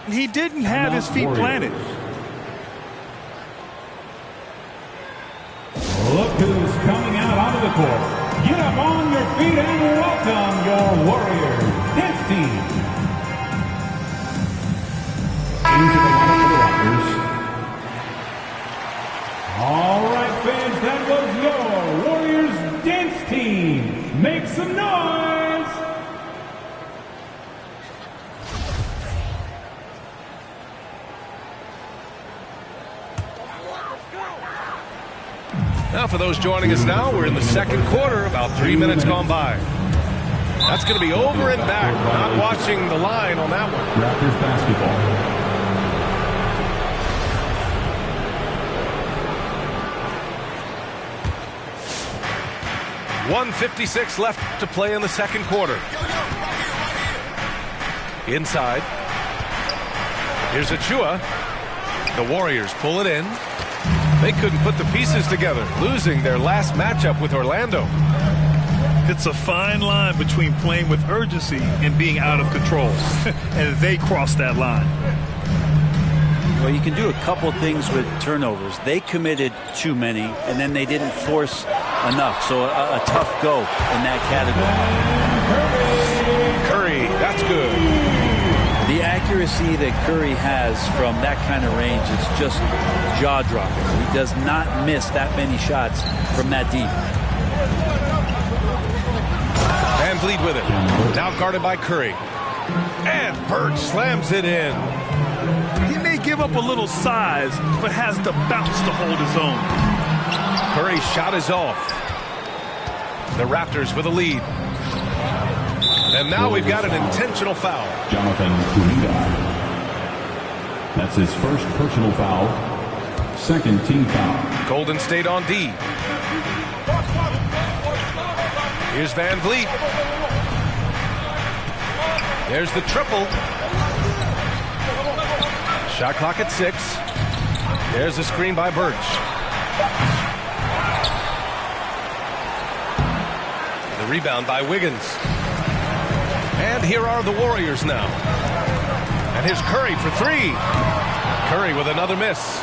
He didn't have his feet planted. Look who's coming out onto the court. Get up on your feet and welcome your Warriors dance team. Into the lineup for the Raptors. All right, fans, that was your Warriors dance team. Make some noise. Now, for those joining us now, we're in the second quarter, about 3 minutes gone by. That's going to be over and back. Not watching the line on that one. Raptors basketball. 1:56 left to play in the second quarter. Inside. Here's Achiuwa. The Warriors pull it in. They couldn't put the pieces together, losing their last matchup with Orlando. It's a fine line between playing with urgency and being out of control. And they crossed that line. Well, you can do a couple things with turnovers. They committed too many, and then they didn't force enough. So a tough go in that category. Curry, that's good. The accuracy that Curry has from that kind of range is just jaw-dropping. He does not miss that many shots from that deep. Van Vliet with it. Now guarded by Curry. And Birch slams it in. He may give up a little size, but has the bounce to hold his own. Curry's shot is off. The Raptors with a lead. And now we've got an intentional foul. Jonathan Kuminga. That's his first personal foul. Second team foul. Golden State on D. Here's Van Vliet. There's the triple. Shot clock at 6. There's a screen by Birch. The rebound by Wiggins. And here are the Warriors now. And here's Curry for 3. Curry with another miss.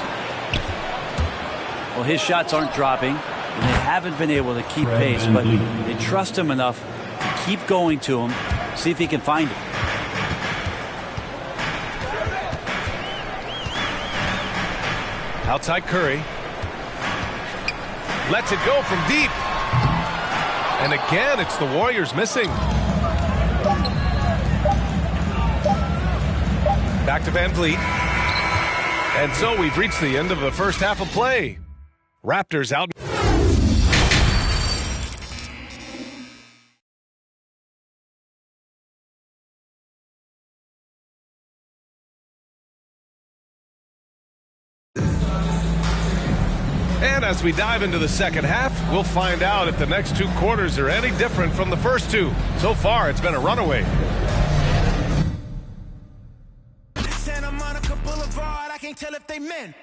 Well, his shots aren't dropping, and they haven't been able to keep pace, but they trust him enough to keep going to him, see if he can find it. Outside Curry. Lets it go from deep. And again, it's the Warriors missing. Back to Van Vliet. And so we've reached the end of the first half of play. Raptors out. And as we dive into the second half, we'll find out if the next 2 quarters are any different from the first 2. So far, it's been a runaway. Santa Monica Boulevard, I can't tell if they men.